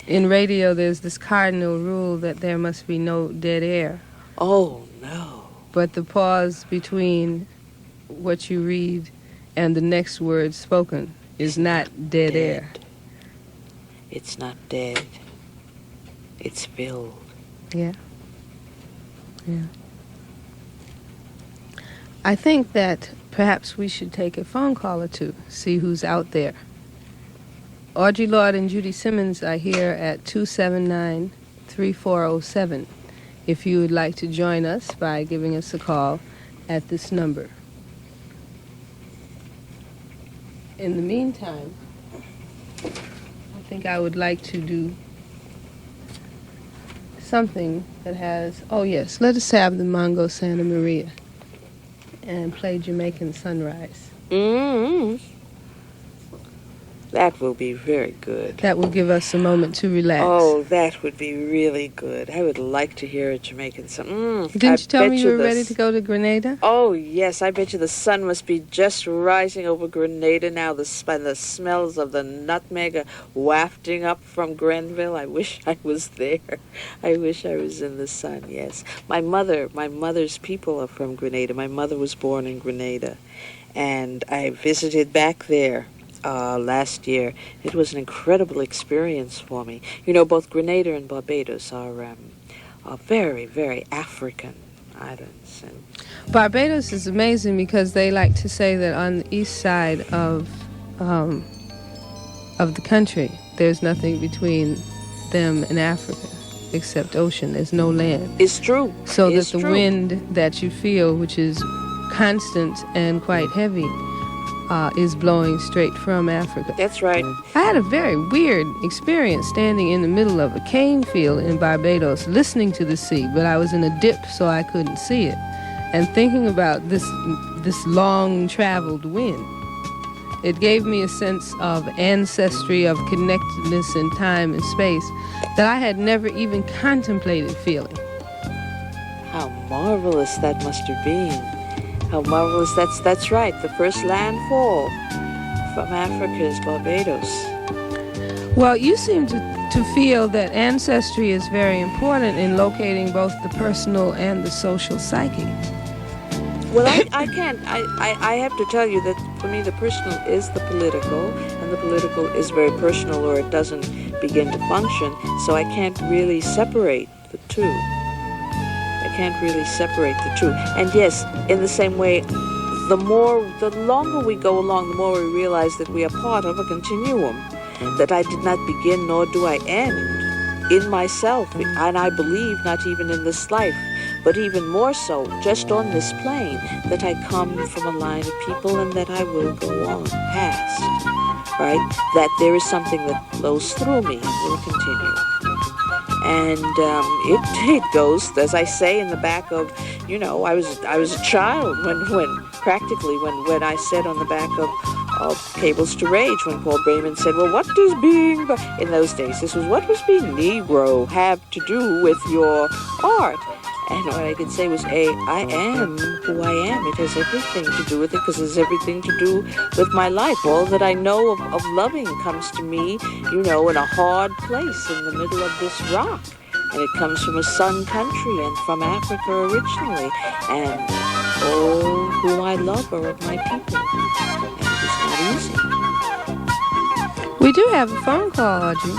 In radio, there's this cardinal rule that there must be no dead air. Oh, no. But the pause between what you read and the next word spoken is not dead air. It's not dead. It's filled. Yeah. Yeah. I think that perhaps we should take a phone call or two, see who's out there. Audre Lorde and Judy Simmons are here at 279-3407 if you would like to join us by giving us a call at this number. In the meantime, I think I would like to do something that has, oh yes, let us have the Mongo Santa Maria and play Jamaican Sunrise. Mm-hmm. That will be very good. That will give us a moment to relax. Oh, that would be really good. I would like to hear a Jamaican song. Didn't you tell me you were ready to go to Grenada? Oh, yes. I bet you the sun must be just rising over Grenada now. The smells of the nutmeg are wafting up from Grenville. I wish I was there. I wish I was in the sun, yes. My mother's people are from Grenada. My mother was born in Grenada. And I visited back there last year. It was an incredible experience for me. You know, both Grenada and Barbados are very, very African islands. And Barbados is amazing because they like to say that on the east side of the country, there's nothing between them and Africa except ocean. There's no land. It's true. So it's that the true. wind that you feel, which is constant and quite heavy, is blowing straight from Africa. That's right. I had a very weird experience standing in the middle of a cane field in Barbados listening to the sea, but I was in a dip so I couldn't see it, and thinking about this long-traveled wind. It gave me a sense of ancestry, of connectedness in time and space that I had never even contemplated feeling. How marvelous that must have been. How marvelous. That's right. The first landfall from Africa is Barbados. Well, you seem to feel that ancestry is very important in locating both the personal and the social psyche. Well, I can't. I have to tell you that for me the personal is the political, and the political is very personal or it doesn't begin to function, so I can't really separate the two. I can't really separate the two. And yes, in the same way, the longer we go along, the more we realize that we are part of a continuum, that I did not begin nor do I end in myself, and I believe not even in this life, but even more so, just on this plane, that I come from a line of people and that I will go on past, right? That there is something that flows through me and will continue. And it goes, as I say, in the back of, I was a child when I said on the back of Cables to Rage, when Paul Brayman said, well, what does being, in those days, this was, what does being Negro have to do with your art? And what I could say was, I am who I am. It has everything to do with it because it has everything to do with my life. All that I know of loving comes to me, in a hard place in the middle of this rock. And it comes from a sun country and from Africa originally. And all who I love are of my people. And it's not easy. We do have a phone call, Audrey.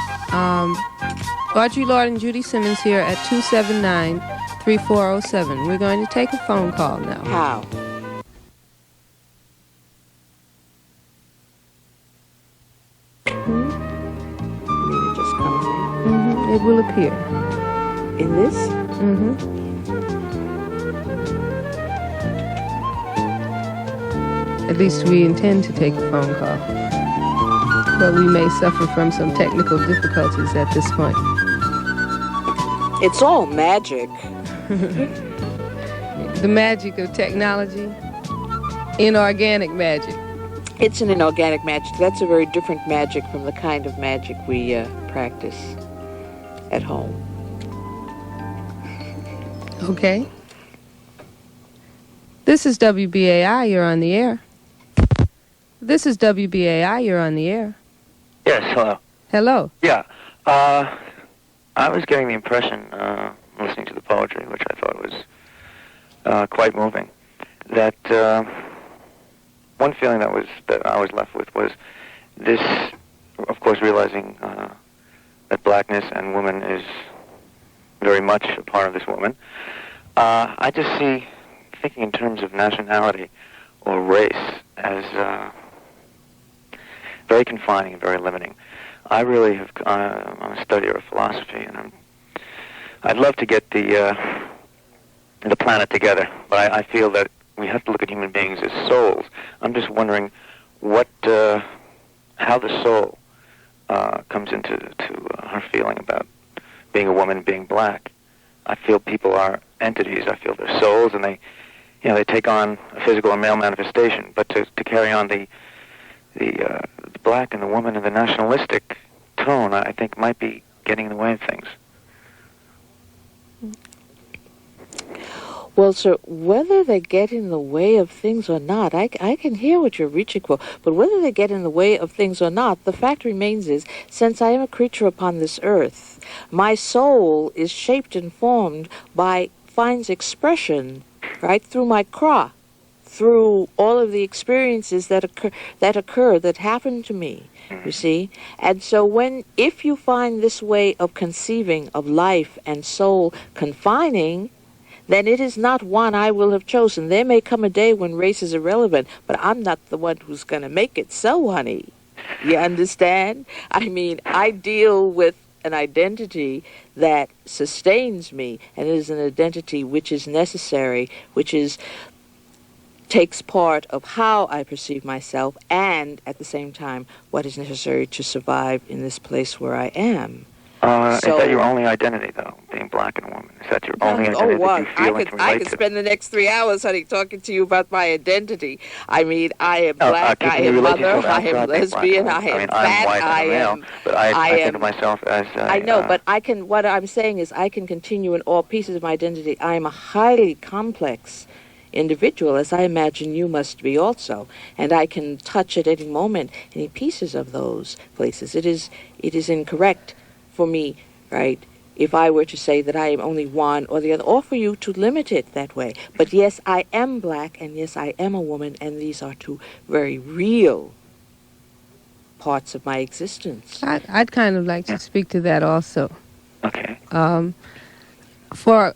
Audre Lorde and Judy Simmons here at 279-3407. We're going to take a phone call now. How? It just comes in? Mm-hmm. It will appear. In this? Mm-hmm. At least we intend to take a phone call. But we may suffer from some technical difficulties at this point. It's all magic. The magic of technology. Inorganic magic. It's an inorganic magic. That's a very different magic from the kind of magic we practice at home. Okay. This is WBAI. You're on the air. This is WBAI. You're on the air. Yes, hello. Hello. Yeah. I was getting the impression, listening to the poetry, which I thought was quite moving, that one feeling that I was left with was this, of course, realizing that blackness and woman is very much a part of this woman. I just see thinking in terms of nationality or race as very confining and very limiting. I really have. I'm a studier of philosophy, and I'd love to get the planet together. But I feel that we have to look at human beings as souls. I'm just wondering how the soul comes into her feeling about being a woman, being black. I feel people are entities. I feel they're souls, and they take on a physical or male manifestation. But to carry on the black and the woman and the nationalistic tone, I think might be getting in the way of things. Well, sir, whether they get in the way of things or not, I can hear what you're reaching for, but whether they get in the way of things or not, the fact remains is, since I am a creature upon this earth, my soul is shaped and formed finds expression, right, through my cra, through all of the experiences that happen to me, you see. And so if you find this way of conceiving of life and soul confining, then it is not one I will have chosen. There may come a day when race is irrelevant, but I'm not the one who's going to make it so, honey. You understand? I mean, I deal with an identity that sustains me, and it is an identity which is necessary, which is takes part of how I perceive myself and, at the same time, what is necessary to survive in this place where I am. Is that your only identity, though, being black and a woman? Is that your only identity that you feel and can relate I could to? spend the next 3 hours, honey, talking to you about my identity. I mean, I am black, I am you relate to mother, yourself I am outside being lesbian, black I and am white? I'm fat, white and I a male, am... but I think of myself as... I know, but what I'm saying is I can continue in all pieces of my identity. I am a highly complex individual, as I imagine you must be also, and I can touch at any moment any pieces of those places. It is incorrect for me, right, if I were to say that I am only one or the other, or for you to limit it that way. But yes, I am black, and yes, I am a woman, and these are two very real parts of my existence. I'd kind of like to speak to that also. Okay. For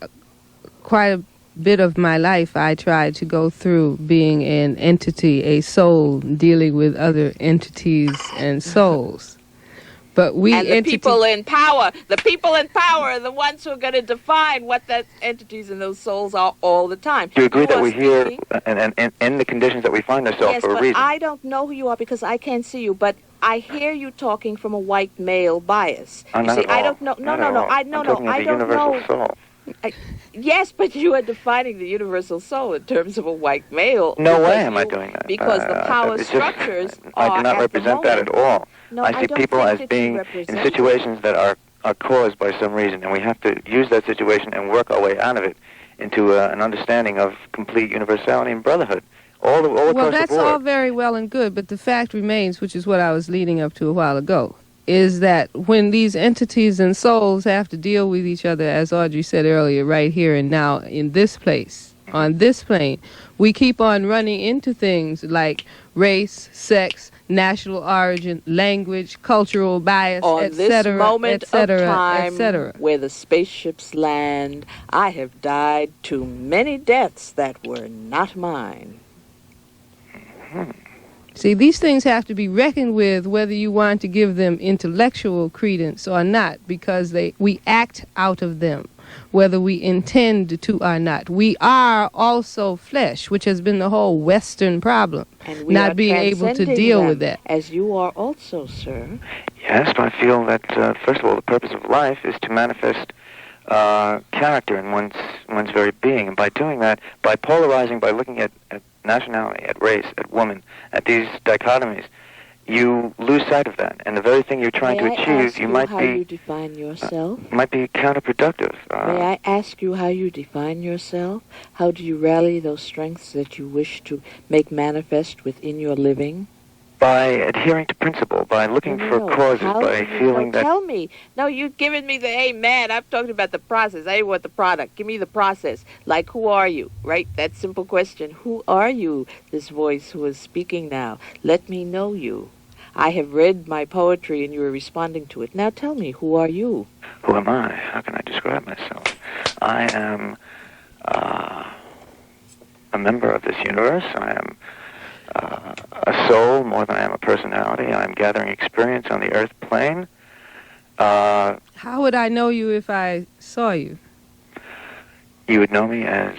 quite a bit of my life, I tried to go through being an entity, a soul, dealing with other entities and souls. But the people in power are the ones who are going to define what those entities and those souls are all the time. Do you agree that we're here and in the conditions that we find ourselves for a reason? Yes, but I don't know who you are because I can't see you, but I hear you talking from a white male bias. Not at all. I don't know. I don't know. Soul. Yes, but you are defining the universal soul in terms of a white male. No way am I doing that. Because the power structures are I do not represent that at all. No, I see people as being in situations that are caused by some reason, and we have to use that situation and work our way out of it into an understanding of complete universality and brotherhood. All across the board. Well, that's all very well and good, but the fact remains, which is what I was leading up to a while ago, is that when these entities and souls have to deal with each other, as Audrey said earlier, right here and now in this place, on this plane, we keep on running into things like race, sex, national origin, language, cultural bias, etc., etc. Where the spaceships land, I have died too many deaths that were not mine. See, these things have to be reckoned with whether you want to give them intellectual credence or not, because we act out of them, whether we intend to or not. We are also flesh, which has been the whole Western problem, and we not being able to deal with that. As you are also, sir. Yes, but I feel that, first of all, the purpose of life is to manifest character in one's very being. And by doing that, by polarizing, by looking at nationality, at race, at woman, at these dichotomies, you lose sight of that. And the very thing you're trying to achieve, you might you define yourself? Might be counterproductive. May I ask you how you define yourself? How do you rally those strengths that you wish to make manifest within your living? By adhering to principle, by looking for causes, by feeling that... Tell me. No, you've given me the, hey, man, I'm talking about the process. I want the product. Give me the process. Like, who are you? Right? That simple question. Who are you, this voice who is speaking now? Let me know you. I have read my poetry and you are responding to it. Now tell me, who are you? Who am I? How can I describe myself? I am a member of this universe. I am a soul more than I am a personality. I'm gathering experience on the earth plane. How would I know you if I saw you? You would know me as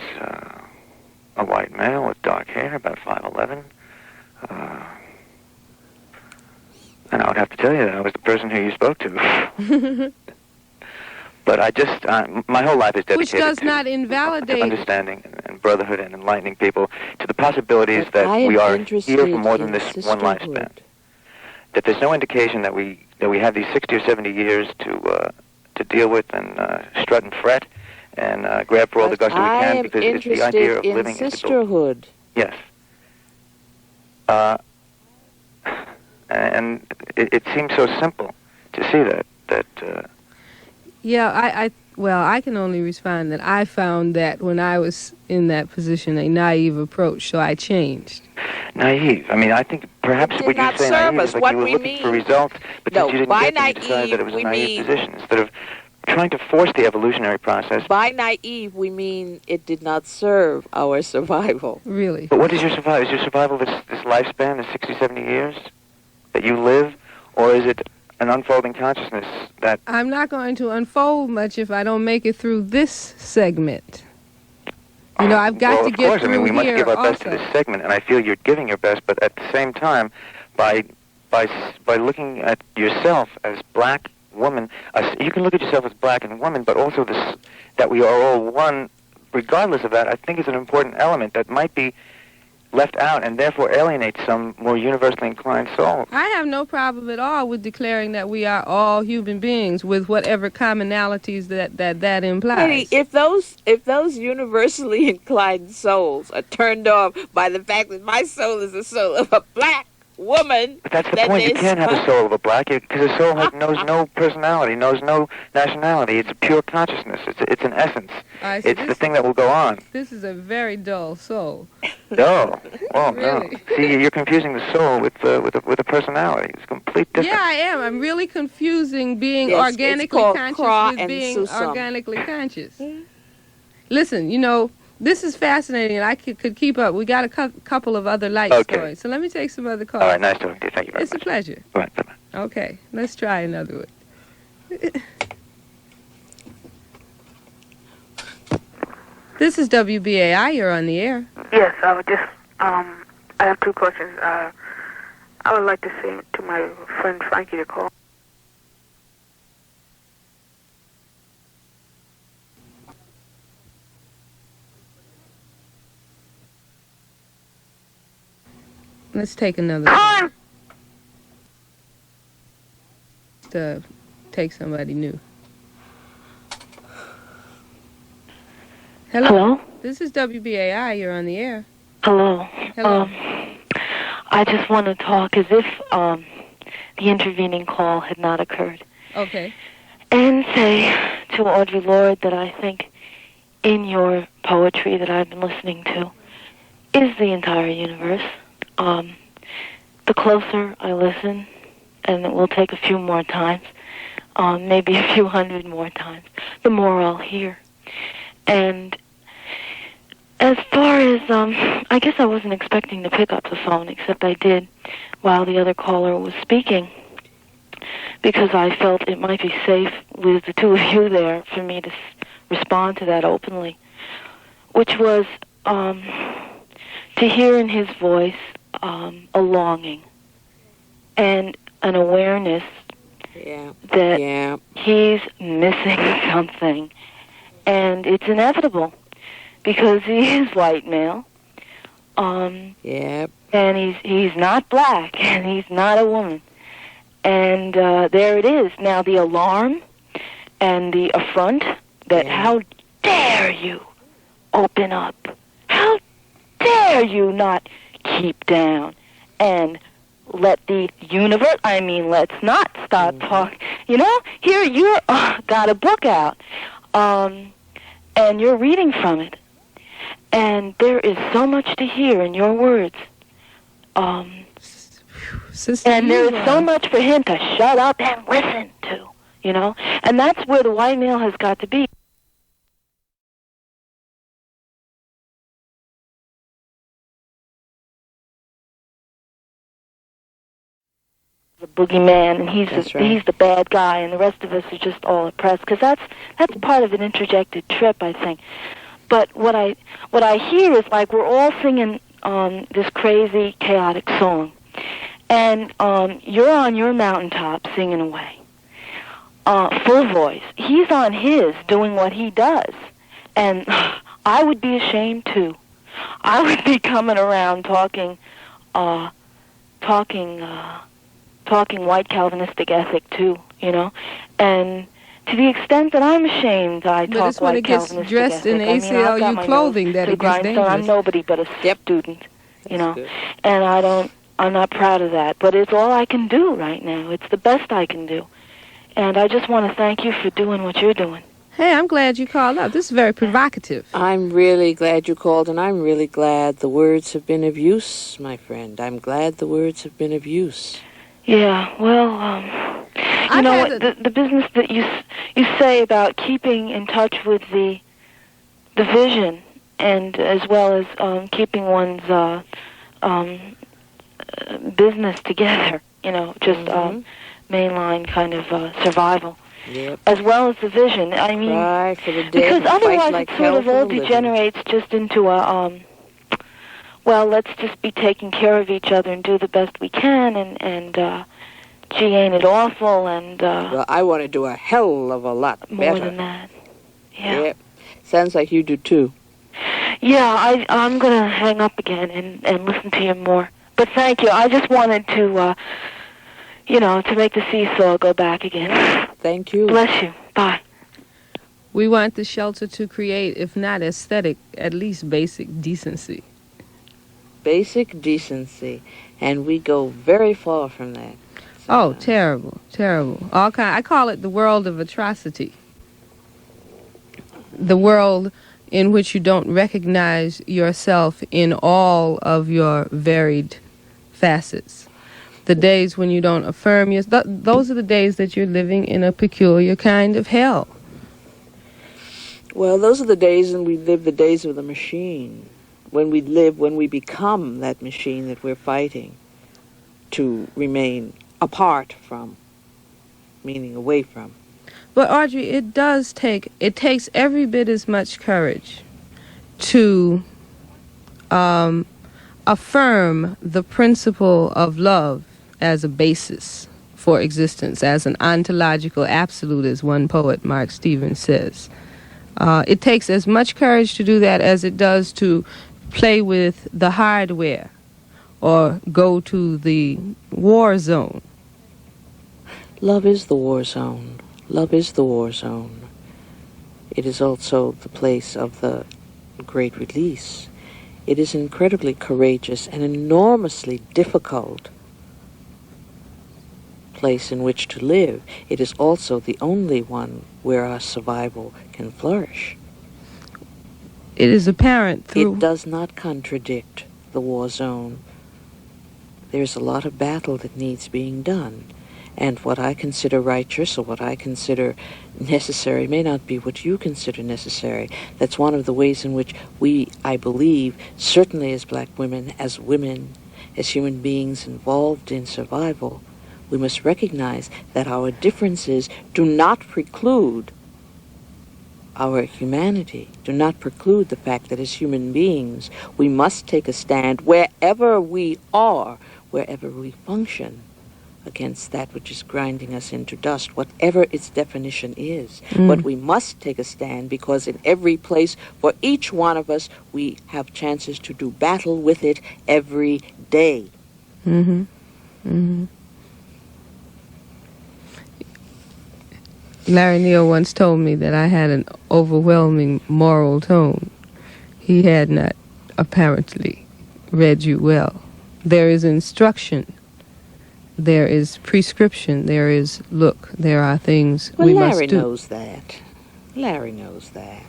a white male with dark hair, about 5'11". And I would have to tell you that I was the person who you spoke to. But I just, my whole life is dedicated Which does not invalidate to understanding and brotherhood and enlightening people to the possibilities that we are here for more than this one lifespan. That there's no indication that we have these 60 or 70 years to deal with and strut and fret and grab for all the gusto we can, because it's the idea of living in sisterhood. Yes. And it seems so simple to see that. Yeah, I can only respond that I found that when I was in that position, a naive approach, so I changed. Naive. I mean, I think perhaps what you say naive is like you were looking for results, but you didn't get them, you decided that it was a naive position. Instead of trying to force the evolutionary process. By naive, we mean it did not serve our survival. Really? But what is your survival? Is your survival this lifespan, the 60, 70 years that you live, or is it an unfolding consciousness that... I'm not going to unfold much if I don't make it through this segment. You know, I've got well, to of get course. through I mean, we must here give our best to also. this segment, and I feel you're giving your best, but at the same time, by looking at yourself as black woman, you can look at yourself as black and woman, but also this, that we are all one, regardless of that, I think is an important element that might be left out and therefore alienate some more universally inclined souls. I have no problem at all with declaring that we are all human beings with whatever commonalities that implies. Eddie, if those universally inclined souls are turned off by the fact that my soul is the soul of a black woman, But that's the then point. You there's can't have the soul of a black, because the soul knows no personality, knows no nationality. It's a pure consciousness. It's an essence. It's the thing that will go on. This is a very dull soul. No. Oh, Really? no. See, you're confusing the soul with a personality. It's complete different. Yeah, I am. I'm really confusing being Yes, it's organically called conscious Cra with and being Susum. organically conscious. Listen, you know, this is fascinating, and I could keep up. We got a couple of other light stories. So let me take some other calls. All right, nice talking to you. Thank you very It's much. a pleasure. All right, bye-bye. Okay, let's try another one. This is WBAI. You're on the air. Yes, I would just, I have two questions. I would like to say to my friend Frankie to call. Let's take another one. To take somebody new. Hello? This is WBAI. You're on the air. Hello. Hello. I just want to talk as if the intervening call had not occurred. Okay. And say to Audre Lorde that I think in your poetry that I've been listening to is the entire universe. The closer I listen, and it will take a few more times, maybe a few hundred more times, the more I'll hear. And as far as, I guess I wasn't expecting to pick up the phone, except I did while the other caller was speaking, because I felt it might be safe with the two of you there for me to respond to that openly, which was to hear in his voice a longing and an awareness that he's missing something. And it's inevitable, because he is white male. And he's not black, and he's not a woman. And there it is. Now the alarm and the affront that how dare you open up? How dare you not keep down and let the universe, let's not start talking. You know, here you're got a book out. And you're reading from it. And there is so much to hear in your words. Sister, and there is so much for him to shut up and listen to, you know? And that's where the white male has got to be. The boogeyman, and he's the bad guy, and the rest of us are just all oppressed, because that's part of an interjected trip, I think. But what I hear is like we're all singing this crazy, chaotic song, and you're on your mountaintop singing away, full voice. He's on his, doing what he does, and I would be ashamed too. I would be coming around talking white Calvinistic ethic too, you know, and to the extent that I'm ashamed, I talk white Calvinistic ethic. But it's when it gets dressed in ACLU clothing that it gets dangerous. I'm nobody but a student, you know, and I'm not proud of that. But it's all I can do right now. It's the best I can do, and I just want to thank you for doing what you're doing. Hey, I'm glad you called up. This is very provocative. I'm really glad you called, and I'm really glad the words have been of use, my friend. I'm glad the words have been of use. Yeah, well, you know, the business that you say about keeping in touch with the vision, and as well as keeping one's business together, you know, just mainline kind of survival. Yep. as well as the vision. I mean, Cry for the dead because and fight otherwise like it sort hell of for all the living. degenerates just into a, well, let's just be taking care of each other and do the best we can, and gee, ain't it awful, and Well, I want to do a hell of a lot more better. than that. Yeah. Yep. Sounds like you do too. Yeah, I'm going to hang up again and listen to you more. But thank you. I just wanted to, to make the seesaw go back again. Thank you. Bless you. Bye. We want the shelter to create, if not aesthetic, at least basic decency. Basic decency. And we go very far from that. Oh, terrible, terrible. I call it the world of atrocity. The world in which you don't recognize yourself in all of your varied facets. The days when you don't affirm those are the days that you're living in a peculiar kind of hell. Well, those are the days when we live the days of the machine. When we become that machine that we're fighting to remain apart from, meaning away from. But Audrey, it takes every bit as much courage to affirm the principle of love as a basis for existence, as an ontological absolute, as one poet, Mark Stevens, says. It takes as much courage to do that as it does to play with the hardware or go to the war zone. Love is the war zone. Love is the war zone. It is also the place of the great release. It is incredibly courageous and enormously difficult place in which to live. It is also the only one where our survival can flourish. It is apparent through... It does not contradict the war zone. There's a lot of battle that needs being done. And what I consider righteous or what I consider necessary may not be what you consider necessary. That's one of the ways in which we, I believe, certainly as black women, as human beings involved in survival, we must recognize that our differences do not preclude our humanity, do not preclude the fact that as human beings we must take a stand wherever we are, wherever we function, against that which is grinding us into dust, whatever its definition is. But we must take a stand because in every place, for each one of us, we have chances to do battle with it every day. Mm-hmm. Mm-hmm. Larry Neal once told me that I had an overwhelming moral tone. He had not apparently read you well. There is instruction. There is prescription. There is, look, there are things we must do. Larry knows that. Larry knows that.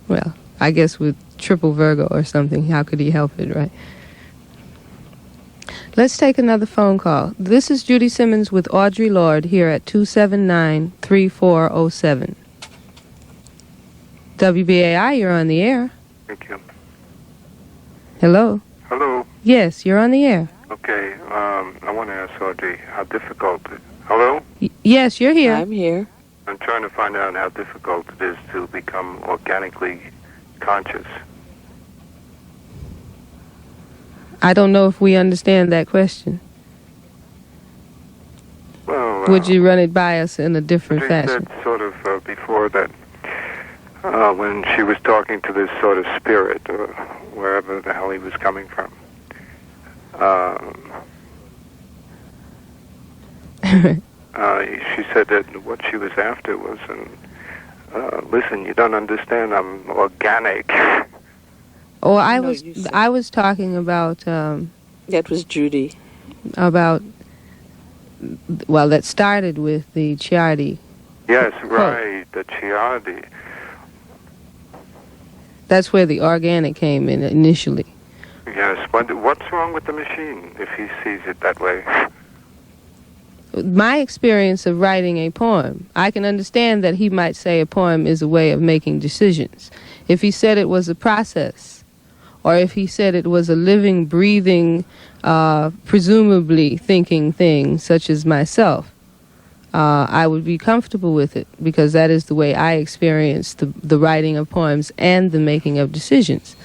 Well, I guess with triple Virgo or something, how could he help it, right? Let's take another phone call. This is Judy Simmons with Audre Lorde here at 279-3407. WBAI, you're on the air. Thank you. Hello? Hello. Yes, you're on the air. Okay, I want to ask Audrey how difficult... Hello? Yes, you're here. I'm here. I'm trying to find out how difficult it is to become organically conscious. I don't know if we understand that question. Well, Would you run it by us in a different Audrey fashion? said sort of before that when she was talking to this sort of spirit, or wherever the hell he was coming from, she said that what she was after was, listen, you don't understand, I'm organic. Oh, I was talking about That was Judy. that started with the Chiardi. Yes, right, the Chiardi. That's where the organic came in initially. Yes, what's wrong with the machine if he sees it that way? My experience of writing a poem, I can understand that he might say a poem is a way of making decisions. If he said it was a process, or if he said it was a living, breathing, presumably thinking thing, such as myself, I would be comfortable with it because that is the way I experience the writing of poems and the making of decisions.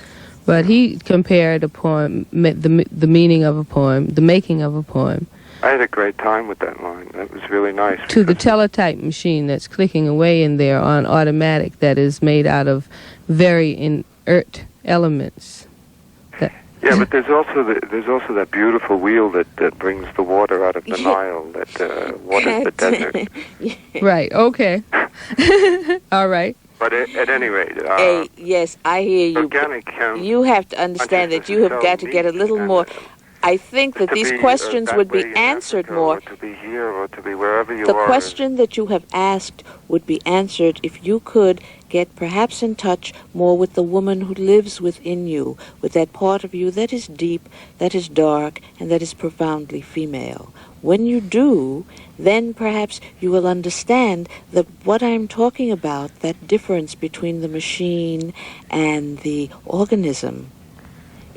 But he compared a poem, the meaning of a poem, the making of a poem. I had a great time with that line. That was really nice. To the teletype machine that's clicking away in there on automatic that is made out of very inert elements. Yeah, but there's also that beautiful wheel that brings the water out of the Nile, that waters the desert. Right, okay. All right. But at any rate... yes, I hear you. Organic you have to understand that you have got to get a little more... I think that these questions would be answered more. Or to be here or to be wherever you the are. question that you have asked would be answered if you could get perhaps in touch more with the woman who lives within you, with that part of you that is deep, that is dark, and that is profoundly female. When you do, then perhaps you will understand that what I'm talking about, that difference between the machine and the organism,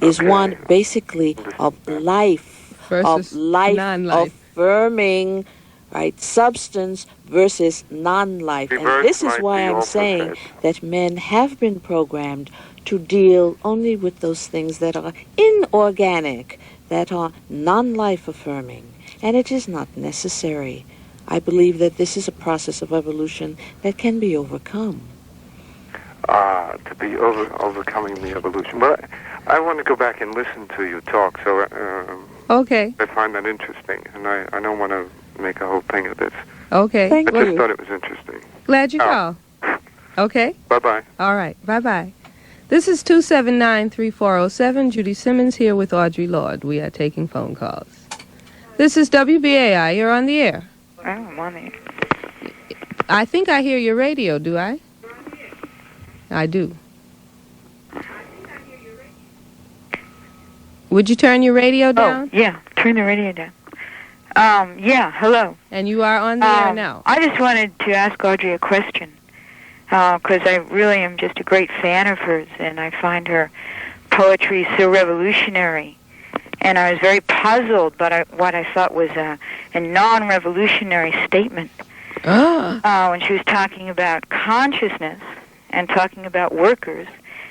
is one basically of life, versus non-life. affirming, right, substance versus non-life. And this is why I'm saying that men have been programmed to deal only with those things that are inorganic, that are non-life affirming. And it is not necessary. I believe that this is a process of evolution that can be overcome. To be overcoming the evolution. But I want to go back and listen to you talk, so okay. I find that interesting, and I don't want to make a whole thing of this. Okay. Thank I just you. thought it was interesting. Glad you called. Okay. Bye-bye. All right. Bye-bye. This is 279-3407. Judy Simmons here with Audre Lorde. We are taking phone calls. This is WBAI. You're on the air. Oh, I'm on it. I think I hear your radio, do I? I do. Would you turn your radio down? Oh, yeah, turn the radio down. Yeah, hello. And you are on the air now. I just wanted to ask Audrey a question, because I really am just a great fan of hers, and I find her poetry so revolutionary. And I was very puzzled by what I thought was a non-revolutionary statement when she was talking about consciousness and talking about workers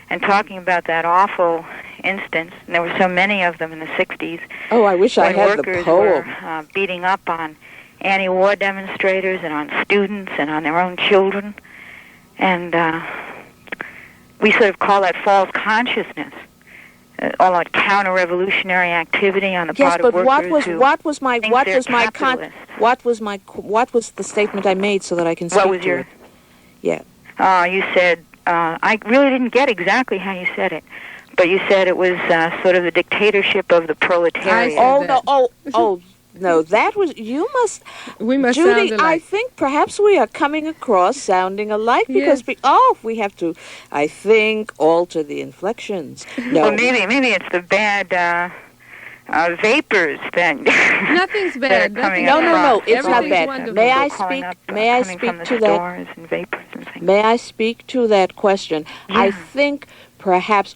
and talking about that awful instance, and there were so many of them in the 60s. Oh, I wish I when had the workers poem. were beating up on anti-war demonstrators and on students and on their own children. And we sort of call that false consciousness, all that counter-revolutionary activity on the part of workers what was the statement I made so that I can speak what was to your... it? Yeah. You said, I really didn't get exactly how you said it, but you said it was sort of the dictatorship of the proletariat. No, that was, you must, we must Judy, sound alike. I think perhaps we are coming across sounding alike because, Yes. we have to, I think, alter the inflections. No. Well, maybe it's the bad vapors that... Nothing's bad. coming No, across. it's not Everything's bad. wonderful. May I Calling speak, up, may I coming from speak the to that? stores and vapors and things. May I speak to that question? Yeah. I think perhaps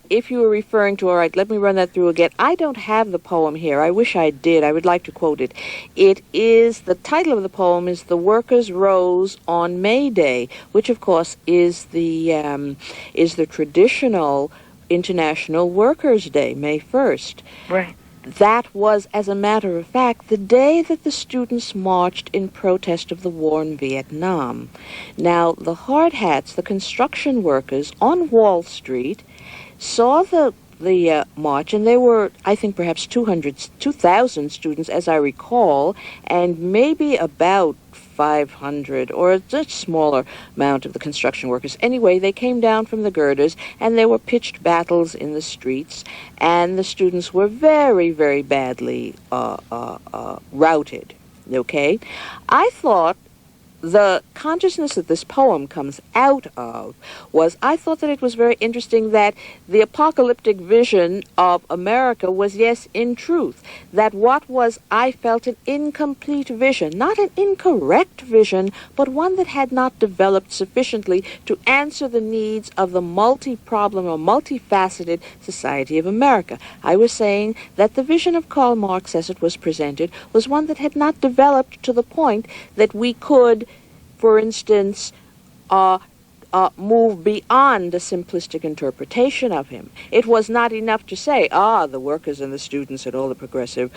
if you were referring to, all right, let me run that through again. I don't have the poem here. I wish I did. I would like to quote it. The title of the poem is "The Workers Rose on May Day," which of course is the traditional International Workers' Day, May 1st. Right. That was, as a matter of fact, the day that the students marched in protest of the war in Vietnam. Now, the hard hats, the construction workers on Wall Street, saw the march, and there were, I think, perhaps 2,000 students, as I recall, and maybe about 500 or a smaller amount of the construction workers. Anyway, they came down from the girders, and there were pitched battles in the streets, and the students were very, very badly routed. Okay? I thought the consciousness that this poem comes out of was, I thought that it was very interesting that the apocalyptic vision of America was, yes, in truth, that what was, I felt, an incomplete vision, not an incorrect vision, but one that had not developed sufficiently to answer the needs of the multi-problem or multifaceted society of America. I was saying that the vision of Karl Marx as it was presented was one that had not developed to the point that we could, for instance, move beyond a simplistic interpretation of him. It was not enough to say, the workers and the students and all the progressive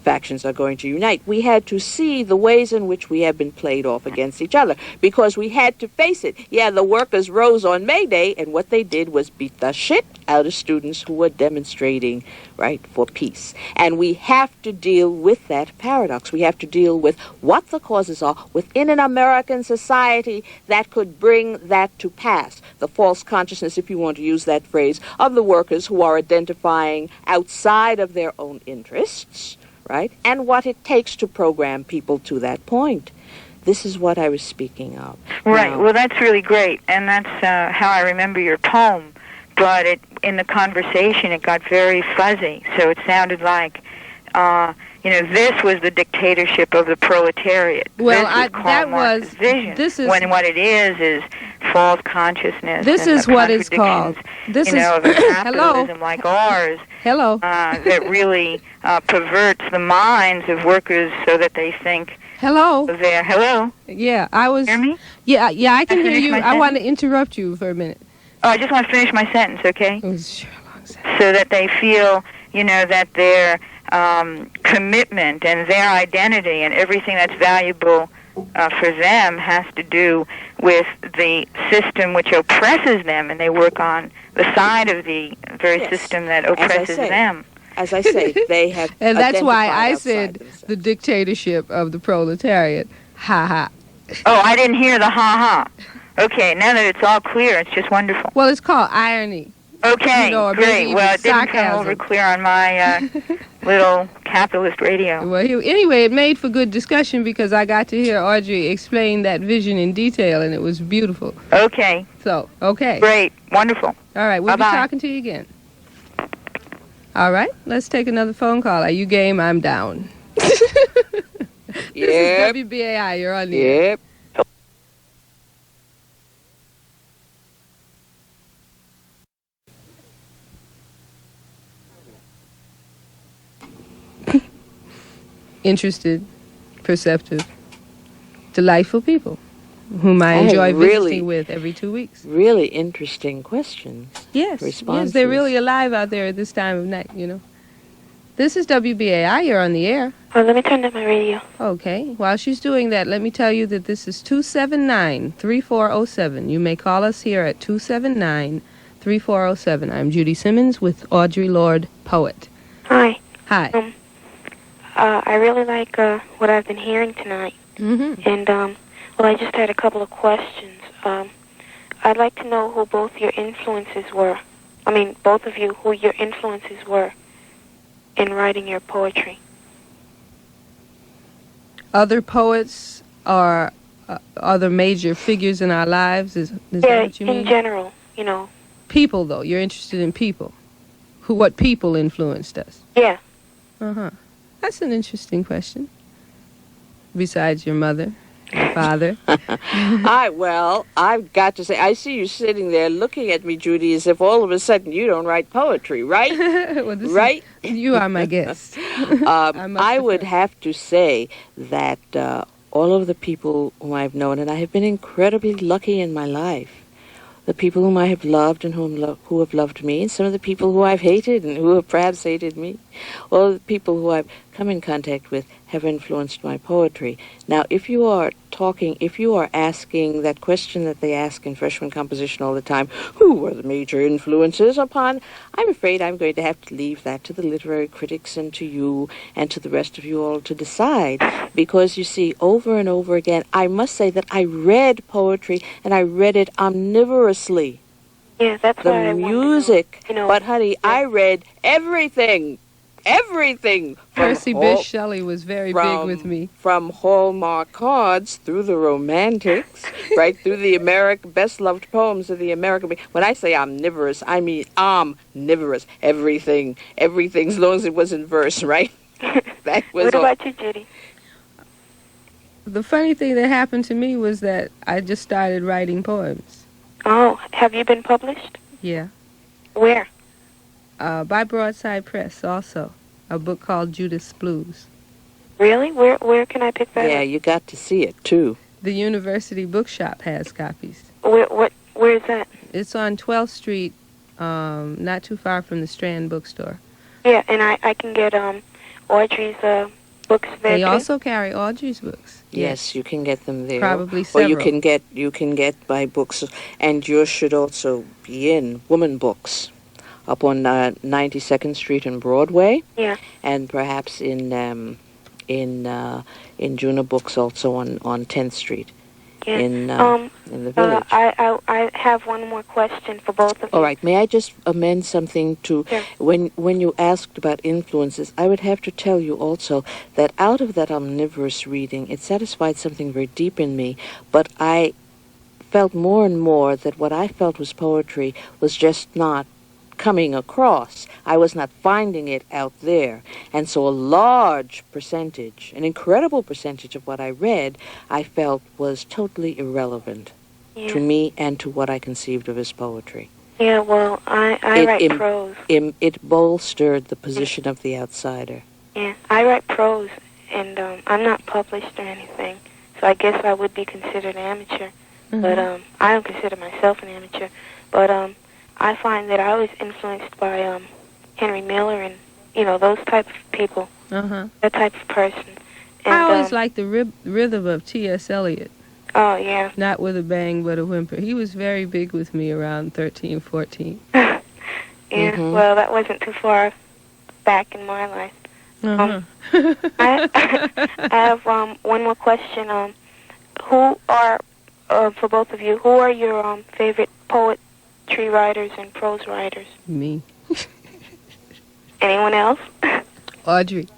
factions are going to unite. We had to see the ways in which we have been played off against each other, because we had to face it. Yeah, the workers rose on May Day, and what they did was beat the shit out of students who were demonstrating, right, for peace. And we have to deal with that paradox. We have to deal with what the causes are within an American society that could bring that to pass. The false consciousness, if you want to use that phrase, of the workers who are identifying outside of their own interests, right, and what it takes to program people to that point. This is what I was speaking of. Right. Now, well, that's really great, and that's how I remember your poem. But in the conversation, it got very fuzzy. So it sounded like, this was the dictatorship of the proletariat. Well, this was Karl Marx's vision. This is when what it is false consciousness. This and is the what it's called. This is of a capitalism like ours. Hello. That really perverts the minds of workers so that they think. Hello. Hello. Yeah, I was. Hear me? Yeah, I can hear you. I want to sentence? interrupt you for a minute. Oh, I just want to finish my sentence, okay? It was sure a long sentence. So that they feel, that their commitment and their identity and everything that's valuable for them has to do with the system which oppresses them, and they work on the side of the very system that oppresses them. As I say, they have and that's why I identified said outside themselves. the dictatorship of the proletariat. Ha ha. Oh, I didn't hear the ha-ha. Okay, now that it's all clear, it's just wonderful. Well, it's called irony. Okay, or maybe great. even Well, it didn't sarcasm. come over clear on my little capitalist radio. Well, anyway, it made for good discussion because I got to hear Audrey explain that vision in detail, and it was beautiful. Okay. So, okay. Great. Wonderful. All right, we'll Bye-bye. be talking to you again. All right, let's take another phone call. Are you game? I'm down. This Yep. is WBAI. You're on the air. Yep. Interested, perceptive, delightful people whom I enjoy visiting with every 2 weeks. Really interesting questions. Yes, Responses. yes, they're really alive out there at this time of night, This is WBAI. You're on the air. Oh, let me turn down my radio. Okay. While she's doing that, let me tell you that this is 279-3407. You may call us here at 279-3407. I'm Judy Simmons with Audre Lorde, poet. Hi. Hi. I really like what I've been hearing tonight. Mm-hmm. And, I just had a couple of questions. I'd like to know who both your influences were. I mean, both of you, who your influences were in writing your poetry. Other poets are other major figures in our lives? Is that what you mean? In general, People, though. You're interested in people. What people influenced us? Yeah. Uh-huh. That's an interesting question. Besides your mother, your father. I've got to say, I see you sitting there looking at me, Judy, as if all of a sudden you don't write poetry, right? Well, right? You are my guest. I would have to say that all of the people whom I've known, and I have been incredibly lucky in my life, the people whom I have loved and who have loved me, and some of the people who I've hated and who have perhaps hated me, all the people who I've come in contact with have influenced my poetry. Now, if you are asking that question that they ask in freshman composition all the time, who were the major influences upon, I'm afraid I'm going to have to leave that to the literary critics and to you and to the rest of you all to decide. Because, you see, over and over again, I must say that I read poetry, and I read it omnivorously. Yeah, that's The why I want to know, music. But, honey, I read everything everything. Percy Bysshe Shelley was very big with me. From Hallmark cards through the romantics, right through the best loved poems of the American. When I say omnivorous, I mean omnivorous. Everything, as long as it was in verse, right? That was. What about you, Judy? The funny thing that happened to me was that I just started writing poems. Oh, have you been published? Yeah. Where? By Broadside Press, also. A book called Judas Blues. Really? Where can I pick that Yeah, up? you got to see it, too. The University Bookshop has copies. Where is that? It's on 12th Street, not too far from the Strand Bookstore. Yeah, and I can get Audrey's books there They too? also carry Audrey's books. Yes, you can get them there. Probably Or several. you can get by books, and yours should also be in Woman Books, up on 92nd Street and Broadway. Yeah. And perhaps in Juna Books also on 10th Street. Yeah. In the village. I have one more question for both of you. All right. May I just amend something to Sure. when you asked about influences? I would have to tell you also that out of that omnivorous reading, it satisfied something very deep in me. But I felt more and more that what I felt was poetry was just not coming across. I was not finding it out there. And so a large percentage, an incredible percentage of what I read, I felt was totally irrelevant to me and to what I conceived of as poetry. Yeah, well, I write prose. It bolstered the position of the outsider. Yeah, I write prose, and I'm not published or anything, so I guess I would be considered amateur. Mm-hmm. But I don't consider myself an amateur. But I find that I was influenced by Henry Miller and, those type of people, that type of person. And, I always liked the rhythm of T.S. Eliot. Oh, yeah. Not with a bang, but a whimper. He was very big with me around 13, 14. Yeah, well, that wasn't too far back in my life. I have one more question. Who are, for both of you, who are your favorite poetry writers and prose writers? Me. Anyone else? Audrey.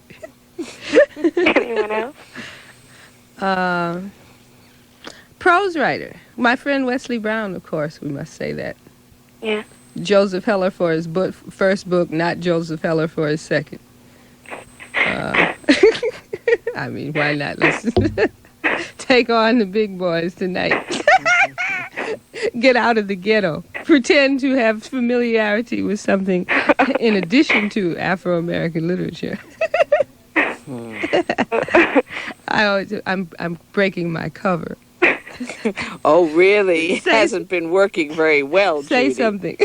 Anyone else? Prose writer. My friend Wesley Brown, of course, we must say that. Yeah. Joseph Heller for his first book, not Joseph Heller for his second. I mean, why not? Let's take on the big boys tonight. Get out of the ghetto. Pretend to have familiarity with something in addition to Afro-American literature. I'm breaking my cover. Oh, really? It hasn't been working very well, Say Judy. something.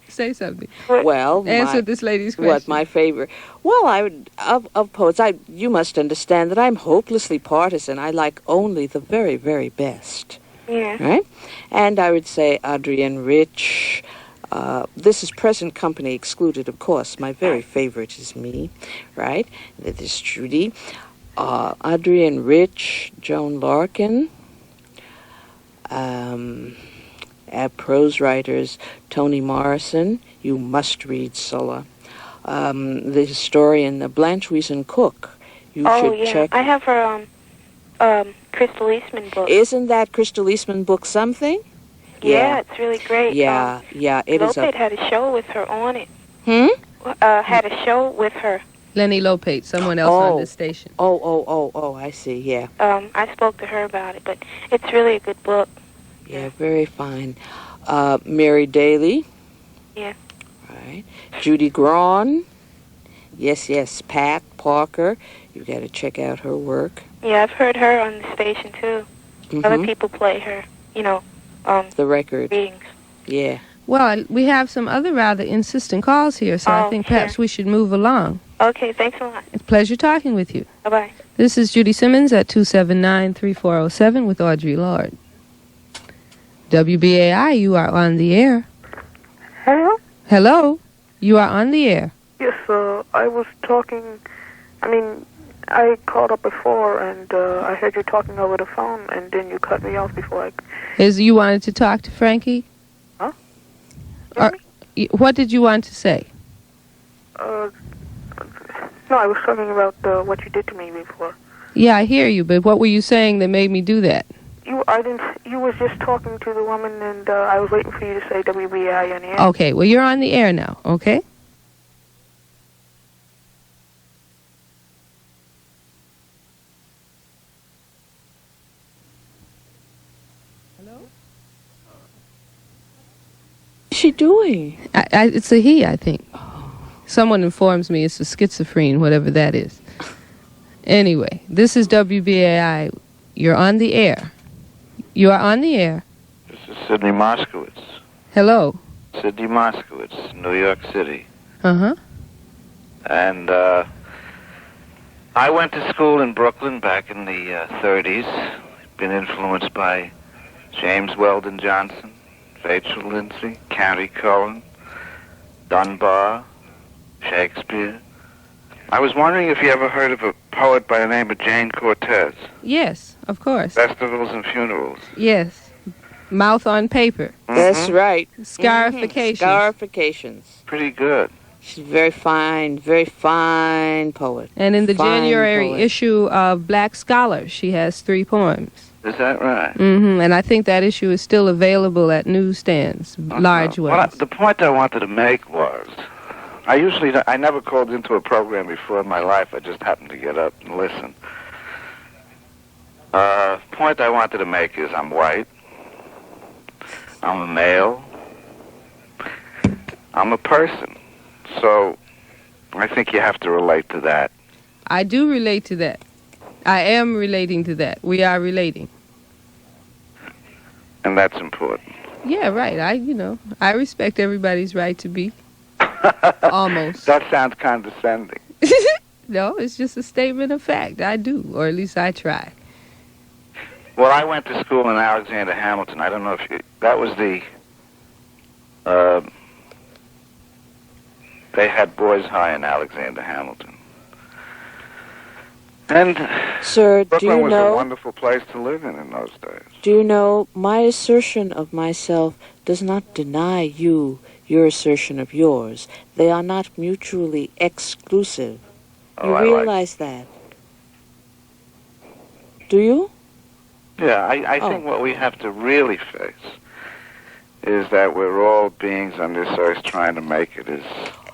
Say something. Well, answer this lady's question. What my favorite? Well, I would of poets. You must understand that I'm hopelessly partisan. I like only the very, very best. Yeah. Right? And I would say Adrienne Rich. This is present company excluded, of course. My very favorite is me, right? That is Judy. Adrienne Rich, Joan Larkin. Prose writers, Toni Morrison. You must read Sulla. The historian, Blanche Wiesen Cook. You should check. I have her Crystal Eastman book. Isn't that Crystal Eastman book something? Yeah, it's really great. Yeah, it is. Lopate had a show with her on it. Had a show with her. Lenny Lopate, someone else on this station. Oh, I see, yeah. I spoke to her about it, but it's really a good book. Yeah, very fine. Mary Daly. Yeah. Right. Judy Grawn. Yes. Pat Parker. You got to check out her work. Yeah, I've heard her on the station, too. Other people play her, the record. readings. Yeah. Well, we have some other rather insistent calls here, so I think perhaps we should move along. Okay, thanks a lot. It's a pleasure talking with you. Bye-bye. This is Judy Simmons at 279-3407 with Audre Lorde. WBAI, you are on the air. Hello? Hello, you are on the air. Yes, I was talking, I called up before, and I heard you talking over the phone, and then you cut me off before I... You wanted to talk to Frankie? Huh? What did you want to say? No, I was talking about what you did to me before. Yeah, I hear you, but what were you saying that made me do that? You was just talking to the woman, and I was waiting for you to say WBAI on the air. Okay, well, you're on the air now, okay? What's she doing? It's a he, I think. Someone informs me it's a schizophrene, whatever that is. Anyway, this is WBAI. You're on the air. You are on the air. This is Sidney Moskowitz. Hello. Sidney Moskowitz, New York City. Uh-huh. And I went to school in Brooklyn back in the 30s. Been influenced by James Weldon Johnson, Rachel Lindsay, Carrie Cohen, Dunbar, Shakespeare. I was wondering if you ever heard of a poet by the name of Jane Cortez. Yes, of course. Festivals and Funerals. Yes. Mouth on paper. That's right. Scarifications. Scarifications. Pretty good. She's very fine poet. And in the Fine January poet. issue of Black Scholar, she has 3 poems. Is that right? Mm-hmm. And I think that issue is still available at newsstands, large ones. The point I wanted to make was, I never called into a program before in my life. I just happened to get up and listen. Point I wanted to make is I'm white. I'm a male. I'm a person. So I think you have to relate to that. I do relate to that. I am relating to that. We are relating. And that's important. Yeah, right. I respect everybody's right to be. Almost. That sounds condescending. No, it's just a statement of fact. I do, or at least I try. Well, I went to school in Alexander Hamilton. I don't know if that was the, they had Boys High in Alexander Hamilton. And Sir, do Brooklyn you was know? a wonderful place to live in those days. Do you know, my assertion of myself does not deny you your assertion of yours. They are not mutually exclusive. Oh, You I realize that? Do you? Yeah, I think what we have to really face is that we're all beings on this earth trying to make it, as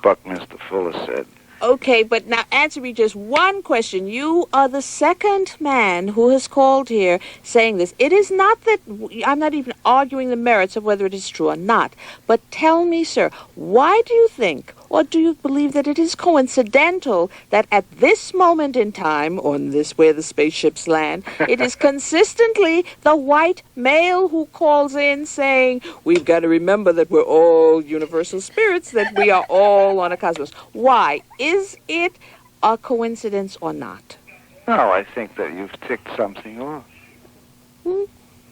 Buckminster Fuller said. Okay, but now answer me just one question. You are the second man who has called here saying this. It is not that I'm not even arguing the merits of whether it is true or not. But tell me, sir, why do you think, or do you believe that it is coincidental that at this moment in time, on this where the spaceships land, it is consistently the white male who calls in saying, we've got to remember that we're all universal spirits, that we are all on a cosmos. Why? Is it a coincidence or not? No, I think that you've ticked something off.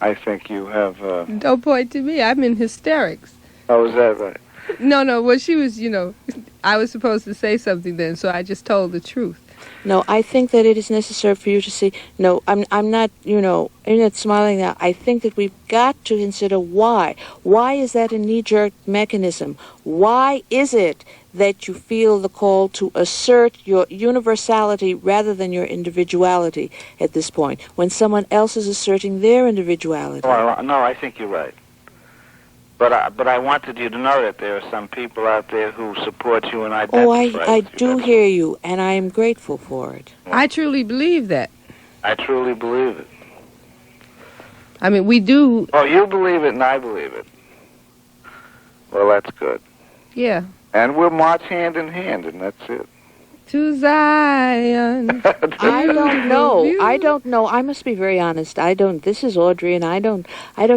I think you have... Don't point to me. I'm in hysterics. Oh, is that right? No, well, she was, I was supposed to say something then, so I just told the truth. No, I think that it is necessary for you to see. No, I'm not, I'm not smiling now. I think that we've got to consider why. Why is that a knee-jerk mechanism? Why is it that you feel the call to assert your universality rather than your individuality at this point, when someone else is asserting their individuality? No, I think you're right. But I wanted you to know that there are some people out there who support you and identify with you. I do hear you, and I am grateful for it. I truly believe that. I truly believe it. I mean, we do... Oh, you believe it and I believe it. Well, that's good. Yeah. And we'll march hand in hand, and that's it. To Zion. I don't know. I don't know. I must be very honest. This is Audrey, and I don't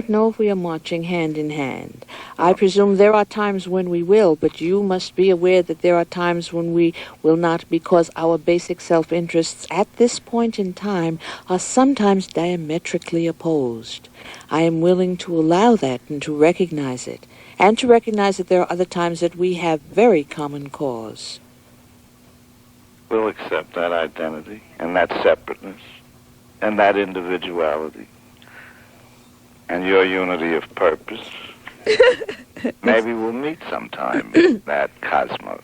know if we are marching hand in hand. I presume there are times when we will, but you must be aware that there are times when we will not, because our basic self-interests at this point in time are sometimes diametrically opposed. I am willing to allow that and to recognize it, and to recognize that there are other times that we have very common cause. We'll accept that identity and that separateness and that individuality and your unity of purpose. Maybe we'll meet sometime in that cosmos.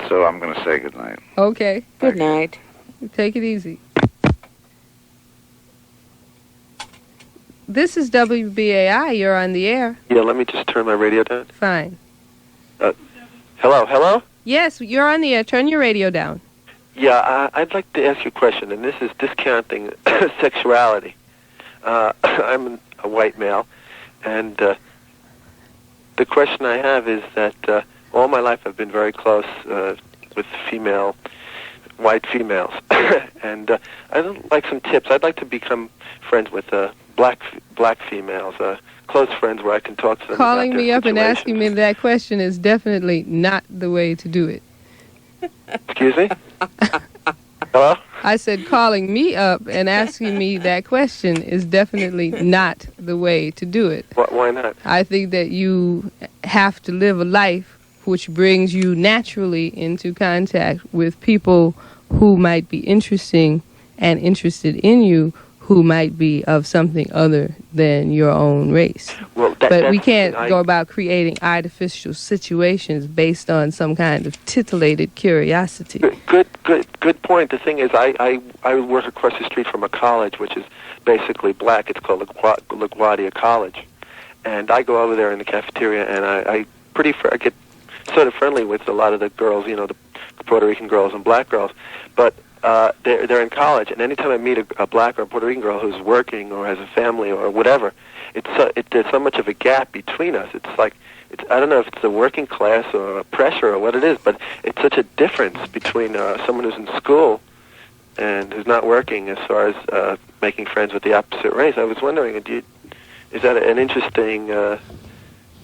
so I'm going to say good night. Okay. Good night. Take it easy. This is WBAI. You're on the air. Yeah, let me just turn my radio down. Fine. Hello? Yes, you're on the air. Turn your radio down. Yeah, I'd like to ask you a question, and this is discounting sexuality. I'm a white male, and the question I have is that all my life I've been very close with white females, and I'd like some tips. I'd like to become friends with black females, close friends where I can talk to them. Calling me up and situations. asking me that question is definitely not the way to do it. Excuse me? Hello? I said calling me up and asking me that question is definitely not the way to do it. Why not? I think that you have to live a life which brings you naturally into contact with people who might be interesting and interested in you, who might be of something other than your own race. Well, but we can't go about creating artificial situations based on some kind of titillated curiosity. Good point. The thing is, I work across the street from a college, which is basically black. It's called LaGuardia College. And I go over there in the cafeteria, and I get sort of friendly with a lot of the girls, the Puerto Rican girls and black girls. But they're in college, and anytime I meet a black or a Puerto Rican girl who's working or has a family or whatever, there's so much of a gap between us. It's like, I don't know if it's the working class or a pressure or what it is, but it's such a difference between someone who's in school and who's not working as far as making friends with the opposite race. I was wondering, is that an interesting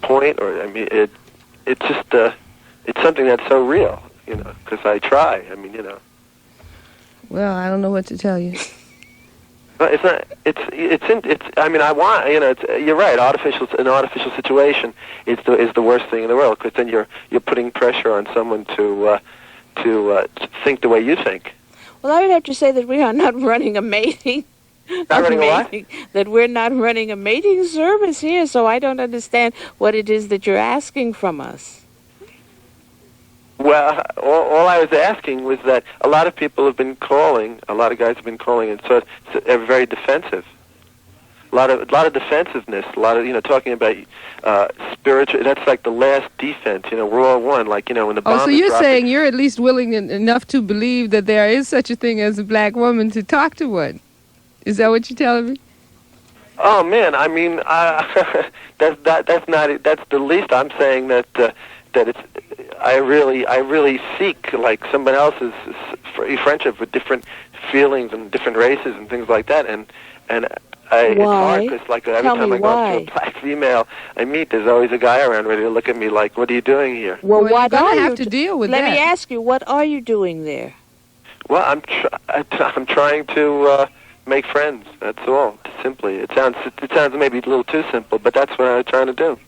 point? Or, I mean, it's just, it's something that's so real, because I try. I mean, Well, I don't know what to tell you. But it's not. It's. I mean, I want. You're right. An artificial situation is the worst thing in the world, because then you're putting pressure on someone to think the way you think. Well, I would have to say that we are not running a mating. That we're not running a mating service here, so I don't understand what it is that you're asking from us. Well, all I was asking was that a lot of people have been calling, a lot of guys have been calling, and so they're very defensive. A lot of defensiveness, a lot of, talking about spiritual, that's like the last defense, we're all one, like, when the bomb is so you're dropping. saying you're at least willing enough to believe that there is such a thing as a black woman to talk to one. Is that what you're telling me? Oh, man, I mean, that's the least. I'm saying that it's, I really seek like someone else's friendship with different feelings and different races and things like that, and it's hard because like every time I go up to a black female I meet, there's always a guy around ready to look at me like, "What are you doing here?" Well, what you're are gonna you have to deal with that. Let me ask you, what are you doing there? Well, I'm trying to make friends. That's all. Simply, it sounds maybe a little too simple, but that's what I'm trying to do.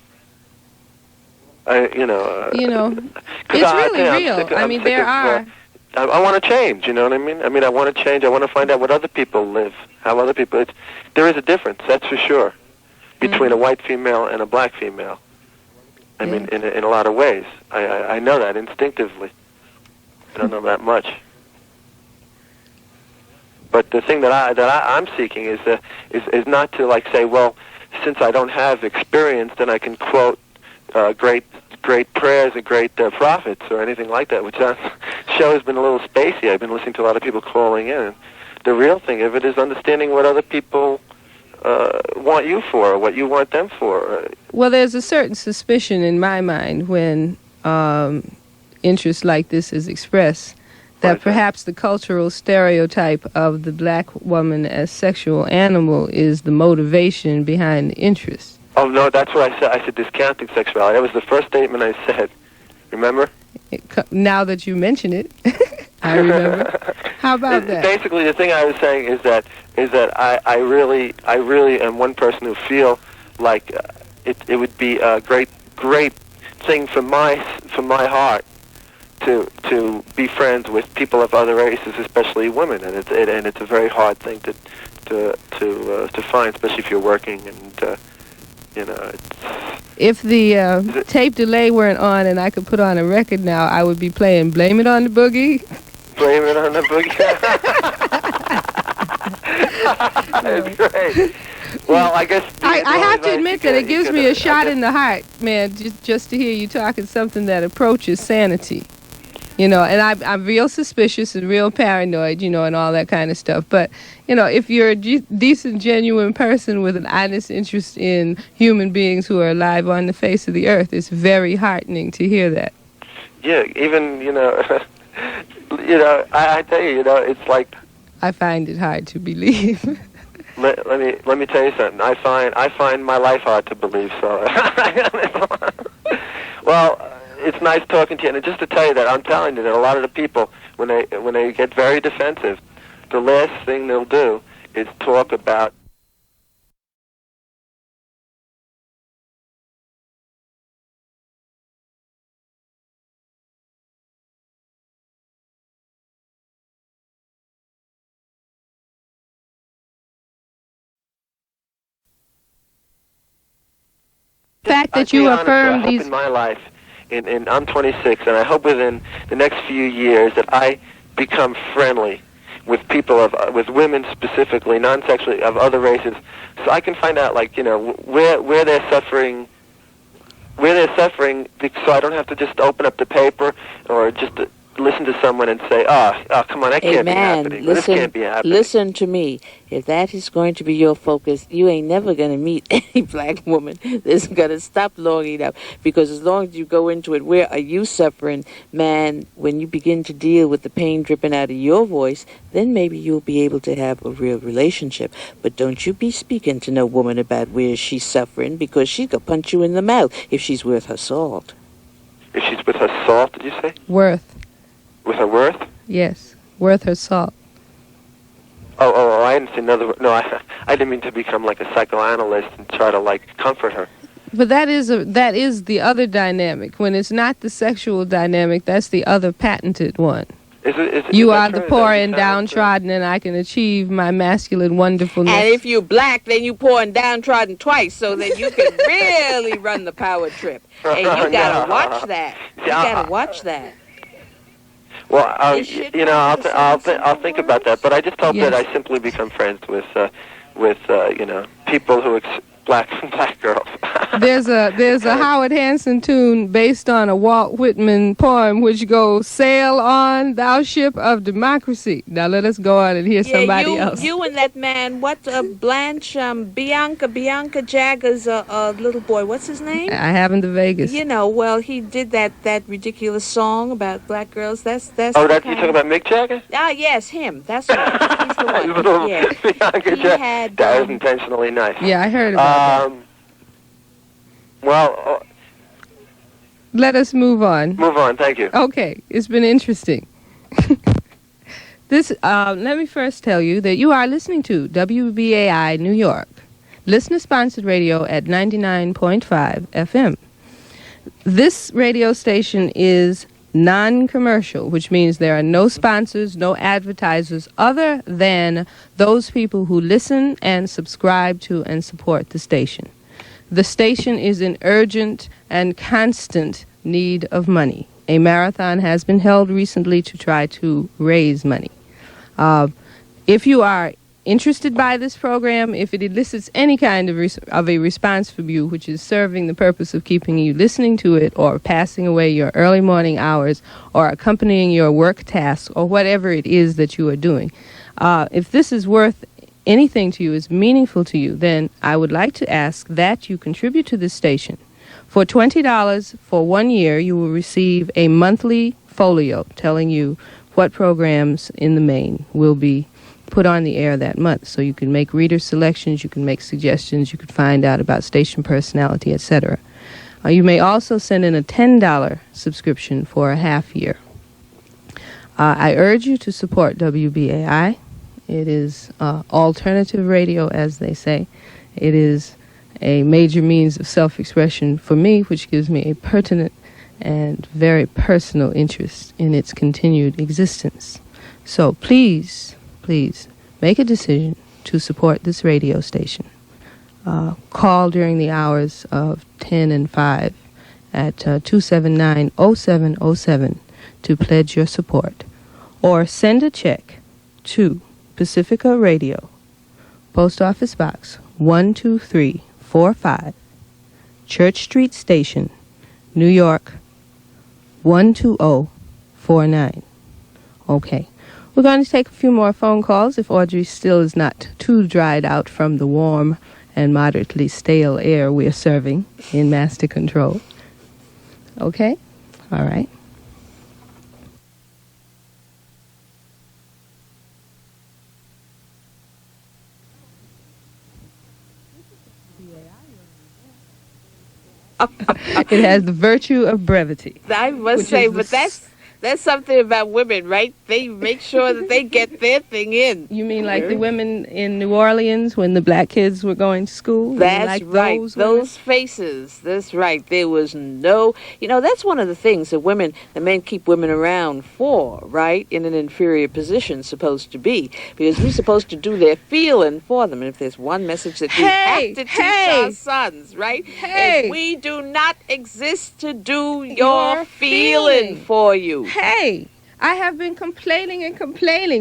It's really real. I mean, there are. I want to change. You know what I mean? I mean, I want to change. I want to find out what other people live, how other people. There is a difference, that's for sure, between a white female and a black female. I mean, in a lot of ways. I know that instinctively. I don't know that much. But the thing that I'm seeking is not to like say, well, since I don't have experience, then I can quote great prayers and great prophets or anything like that, which show has been a little spacey. I've been listening to a lot of people calling in. And the real thing of it is understanding what other people want you for, or what you want them for. Well, there's a certain suspicion in my mind when interest like this is expressed, that perhaps the cultural stereotype of the black woman as sexual animal is the motivation behind the interest. Oh, no, that's what I said. I said discounting sexuality. That was the first statement I said. Remember? Now that you mention it, I remember. How about that? Basically, the thing I was saying is that I really am one person who feel like it would be a great thing for my heart to be friends with people of other races, especially women, and it's a very hard thing to find, especially if you're working and. If the tape delay weren't on and I could put on a record now, I would be playing Blame It on the Boogie. Blame It on the Boogie. That's great. Well, I guess... I have to admit that it gives me a shot in the heart, man, just to hear you talking something that approaches sanity. You know, and I'm real suspicious and real paranoid, you know, and all that kind of stuff. But, you know, if you're a decent, genuine person with an honest interest in human beings who are alive on the face of the earth, it's very heartening to hear that. Yeah, even, you know, I tell you, you know, it's like... I find it hard to believe. Let me tell you something. I find my life hard to believe, so... Well... It's nice talking to you, and just to tell you that I'm telling you that a lot of the people, when they get very defensive, the last thing they'll do is talk about. The fact that you affirm these in my life. And I'm 26, and I hope within the next few years that I become friendly with people with women specifically, non-sexually, of other races, so I can find out, like, you know, where they're suffering, so I don't have to just open up the paper or just listen to someone and say, oh, come on, that can't be happening. This can't be happening. Listen to me. If that is going to be your focus, you ain't never going to meet any black woman that's going to stop long enough. Because as long as you go into it, where are you suffering? Man, when you begin to deal with the pain dripping out of your voice, then maybe you'll be able to have a real relationship. But don't you be speaking to no woman about where she's suffering, because she's going to punch you in the mouth if she's worth her salt. If she's worth her salt, did you say? Worth. With her worth? Yes, worth her salt. Oh, I didn't see another... No, I didn't mean to become like a psychoanalyst and try to, like, comfort her. But that is the other dynamic. When it's not the sexual dynamic, that's the other patented one. You are the poor and downtrodden, and I can achieve my masculine wonderfulness. And if you're black, then you poor and downtrodden twice, so that you can really run the power trip. And you gotta watch that. You gotta watch that. Well, you know, I'll think about that. But I just hope that I simply become friends with you know, people who black girls. There's a Howard Hanson tune based on a Walt Whitman poem which goes, "Sail on, thou ship of democracy." Now let us go on and hear somebody else. You and that man, Blanche, Bianca Jagger's little boy, what's his name? I haven't the Vegas. You know, well, he did that ridiculous song about black girls. That's. Oh, that you talking about Mick Jagger? Ah, yes, him. That's right. He's the one. Yeah. Bianca Jagger. That was intentionally nice. Yeah, I heard about that. Well, let us move on. Move on, thank you. Okay, it's been interesting. Let me first tell you that you are listening to WBAI New York, listener-sponsored radio at 99.5 FM. This radio station is non-commercial, which means there are no sponsors, no advertisers, other than those people who listen and subscribe to and support the station. The station is in urgent and constant need of money. A marathon has been held recently to try to raise money. If you are interested by this program, if it elicits any kind of a response from you, which is serving the purpose of keeping you listening to it or passing away your early morning hours or accompanying your work tasks or whatever it is that you are doing, if this is worth anything to you, is meaningful to you, then I would like to ask that you contribute to this station. For $20 for 1 year, you will receive a monthly folio telling you what programs in the main will be put on the air that month. So you can make reader selections, you can make suggestions, you can find out about station personality, etc. You may also send in a $10 subscription for a half year. I urge you to support WBAI. It is alternative radio, as they say. It is a major means of self-expression for me, which gives me a pertinent and very personal interest in its continued existence. So please make a decision to support this radio station. call during the hours of 10 and 5 at 279-0707 to pledge your support, or send a check to Pacifica Radio, Post Office Box 12345, Church Street Station, New York 12049. Okay. We're going to take a few more phone calls if Audrey still is not too dried out from the warm and moderately stale air we're serving in Master Control. Okay? All right. It has the virtue of brevity. I must say, but that's something about women, right? They make sure that they get their thing in. You mean like the women in New Orleans when the black kids were going to school? That's like right. Those faces. That's right. There was no... that's one of the things that men keep women around for, right? In an inferior position, supposed to be. Because we're supposed to do their feeling for them. And if there's one message that we have to teach our sons, right? Is we do not exist to do your feeling for you. Hey, I have been complaining,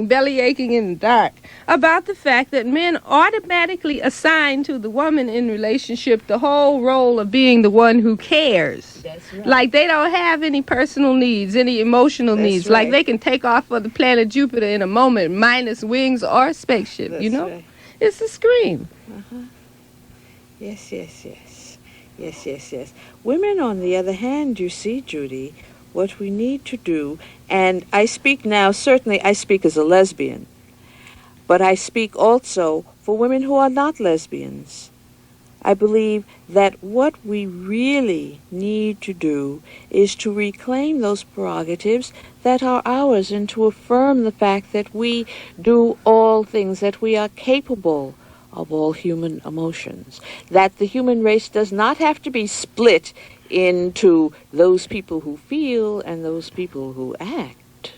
belly aching in the dark, about the fact that men automatically assign to the woman in relationship the whole role of being the one who cares. That's right. Like they don't have any personal needs, any emotional needs. Right. Like they can take off for the planet Jupiter in a moment, minus wings or spaceship, That's right. It's a scream. Uh-huh. Yes. Women, on the other hand, you see, Judy, what we need to do, and I speak now, certainly I speak as a lesbian, but I speak also for women who are not lesbians. I believe that what we really need to do is to reclaim those prerogatives that are ours and to affirm the fact that we do all things, that we are capable of all human emotions, that the human race does not have to be split into those people who feel and those people who act.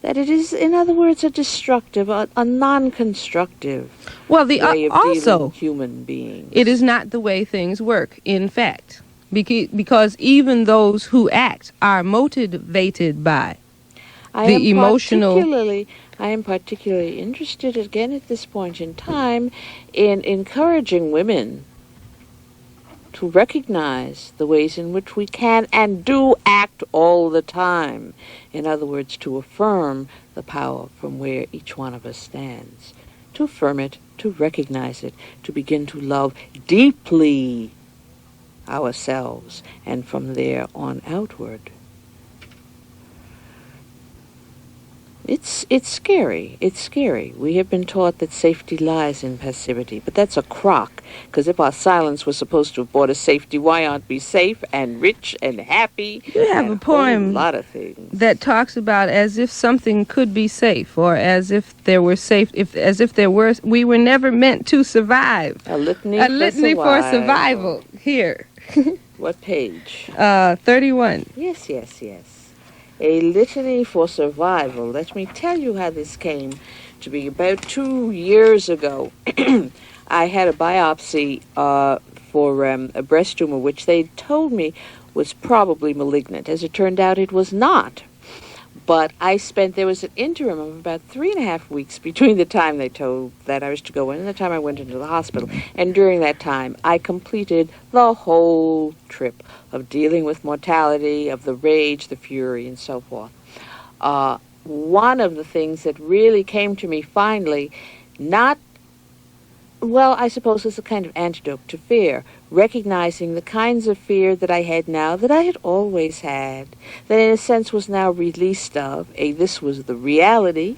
That it is, in other words, a destructive, a non-constructive way of dealing with human beings. It is not the way things work, in fact, because even those who act are motivated by the emotional... I am particularly interested, again at this point in time, in encouraging women to recognize the ways in which we can and do act all the time. In other words, to affirm the power from where each one of us stands. To affirm it, to recognize it, to begin to love deeply ourselves, and from there on outward. It's scary. It's scary. We have been taught that safety lies in passivity, but that's a crock, because if our silence was supposed to have brought us safety, why aren't we safe and rich and happy? You have a poem lot of things that talks about as if something could be safe, or as if there were we were never meant to survive. A litany for survival. Here. What page? 31. Yes. A litany for survival. Let me tell you how this came to be. About 2 years ago, I had a biopsy for a breast tumor, which they told me was probably malignant. As it turned out, it was not. But there was an interim of about 3.5 weeks between the time they told that I was to go in and the time I went into the hospital. And during that time, I completed the whole trip of dealing with mortality, of the rage, the fury, and so forth. One of the things that really came to me finally, I suppose it's a kind of antidote to fear, recognizing the kinds of fear that I had now, that I had always had, that in a sense was now released of. This was the reality.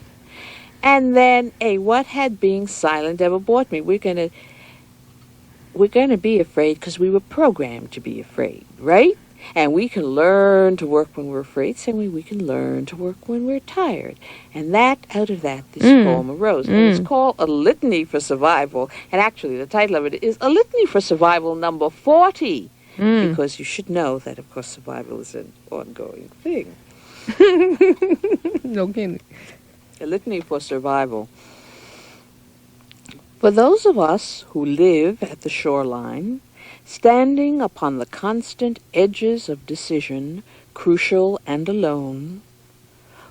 And then, what had being silent ever brought me? We're going to be afraid because we were programmed to be afraid, right? And we can learn to work when we're afraid. Same way we can learn to work when we're tired. And out of that, this poem arose. And it's called A Litany for Survival. And actually, the title of it is A Litany for Survival number 40. Because you should know that, of course, survival is an ongoing thing. No kidding. A Litany for Survival. For those of us who live at the shoreline, standing upon the constant edges of decision, crucial and alone,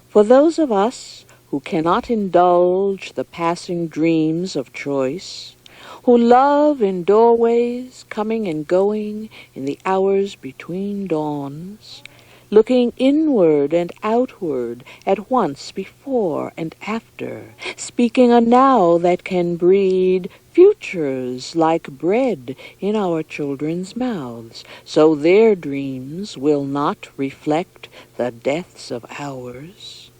for those of us who cannot indulge the passing dreams of choice, who love in doorways, coming and going in the hours between dawns, looking inward and outward at once before and after, speaking a now that can breed futures like bread in our children's mouths, so their dreams will not reflect the deaths of ours.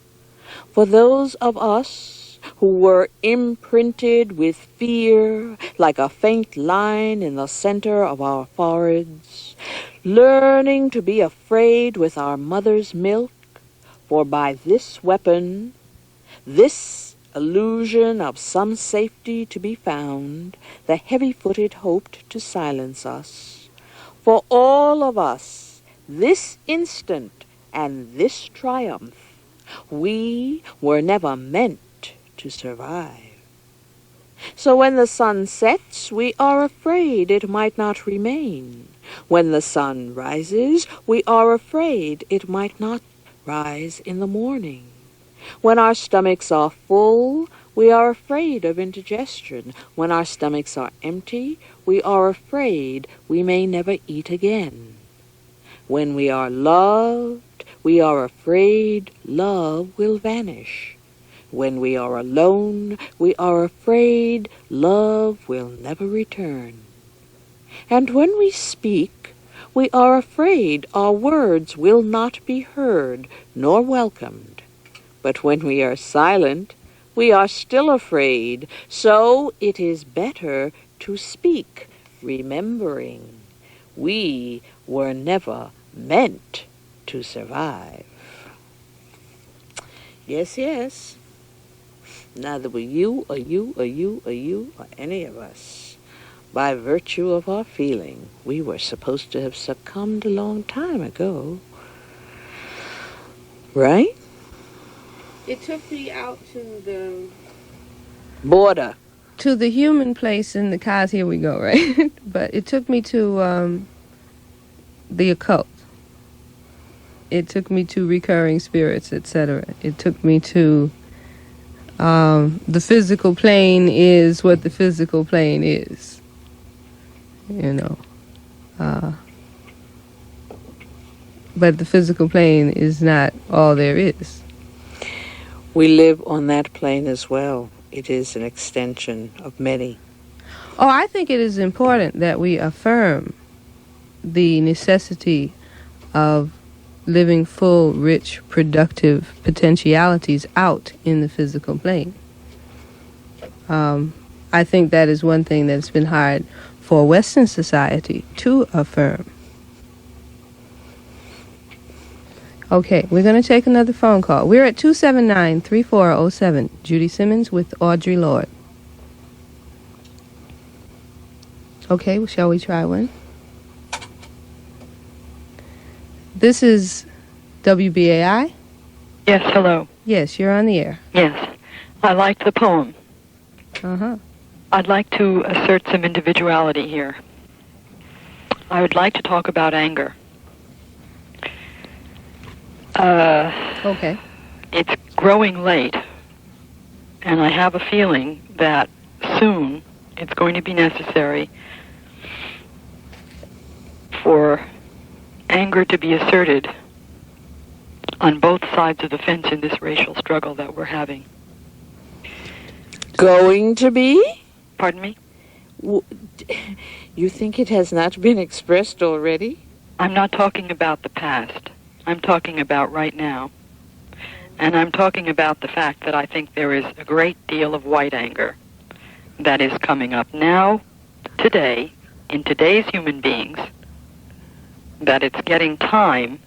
For those of us who were imprinted with fear like a faint line in the center of our foreheads, learning to be afraid with our mother's milk, for by this weapon, this illusion of some safety to be found, the heavy-footed hoped to silence us. For all of us, this instant and this triumph, we were never meant to survive. So when the sun sets, we are afraid it might not remain. When the sun rises, we are afraid it might not rise in the morning. When our stomachs are full, we are afraid of indigestion. When our stomachs are empty, we are afraid we may never eat again. When we are loved, we are afraid love will vanish. When we are alone, we are afraid love will never return. And when we speak, we are afraid our words will not be heard nor welcomed. But when we are silent, we are still afraid, so it is better to speak, remembering we were never meant to survive. Yes, yes. Neither were you or you or you or you or any of us. By virtue of our feeling, we were supposed to have succumbed a long time ago. Right? It took me out to the border. To the human place in the cause. Here we go, right? But it took me to the occult. It took me to recurring spirits, etc. It took me to the physical plane is what the physical plane is. You know. But the physical plane is not all there is. We live on that plane as well. It is an extension of many. Oh, I think it is important that we affirm the necessity of living full, rich, productive potentialities out in the physical plane. I think that is one thing that's been hard for Western society to affirm. Okay, we're going to take another phone call. We're at 279-3407. Judy Simmons with Audre Lorde. Okay, well, shall we try one? This is WBAI? Yes, hello. Yes, you're on the air. Yes. I liked the poem. Uh-huh. I'd like to assert some individuality here. I would like to talk about anger. Okay. It's growing late, and I have a feeling that soon it's going to be necessary for anger to be asserted on both sides of the fence in this racial struggle that we're having. Going to be? Pardon me? You think it has not been expressed already? I'm not talking about the past. I'm talking about right now. And I'm talking about the fact that I think there is a great deal of white anger that is coming up now, today, in today's human beings, that it's getting time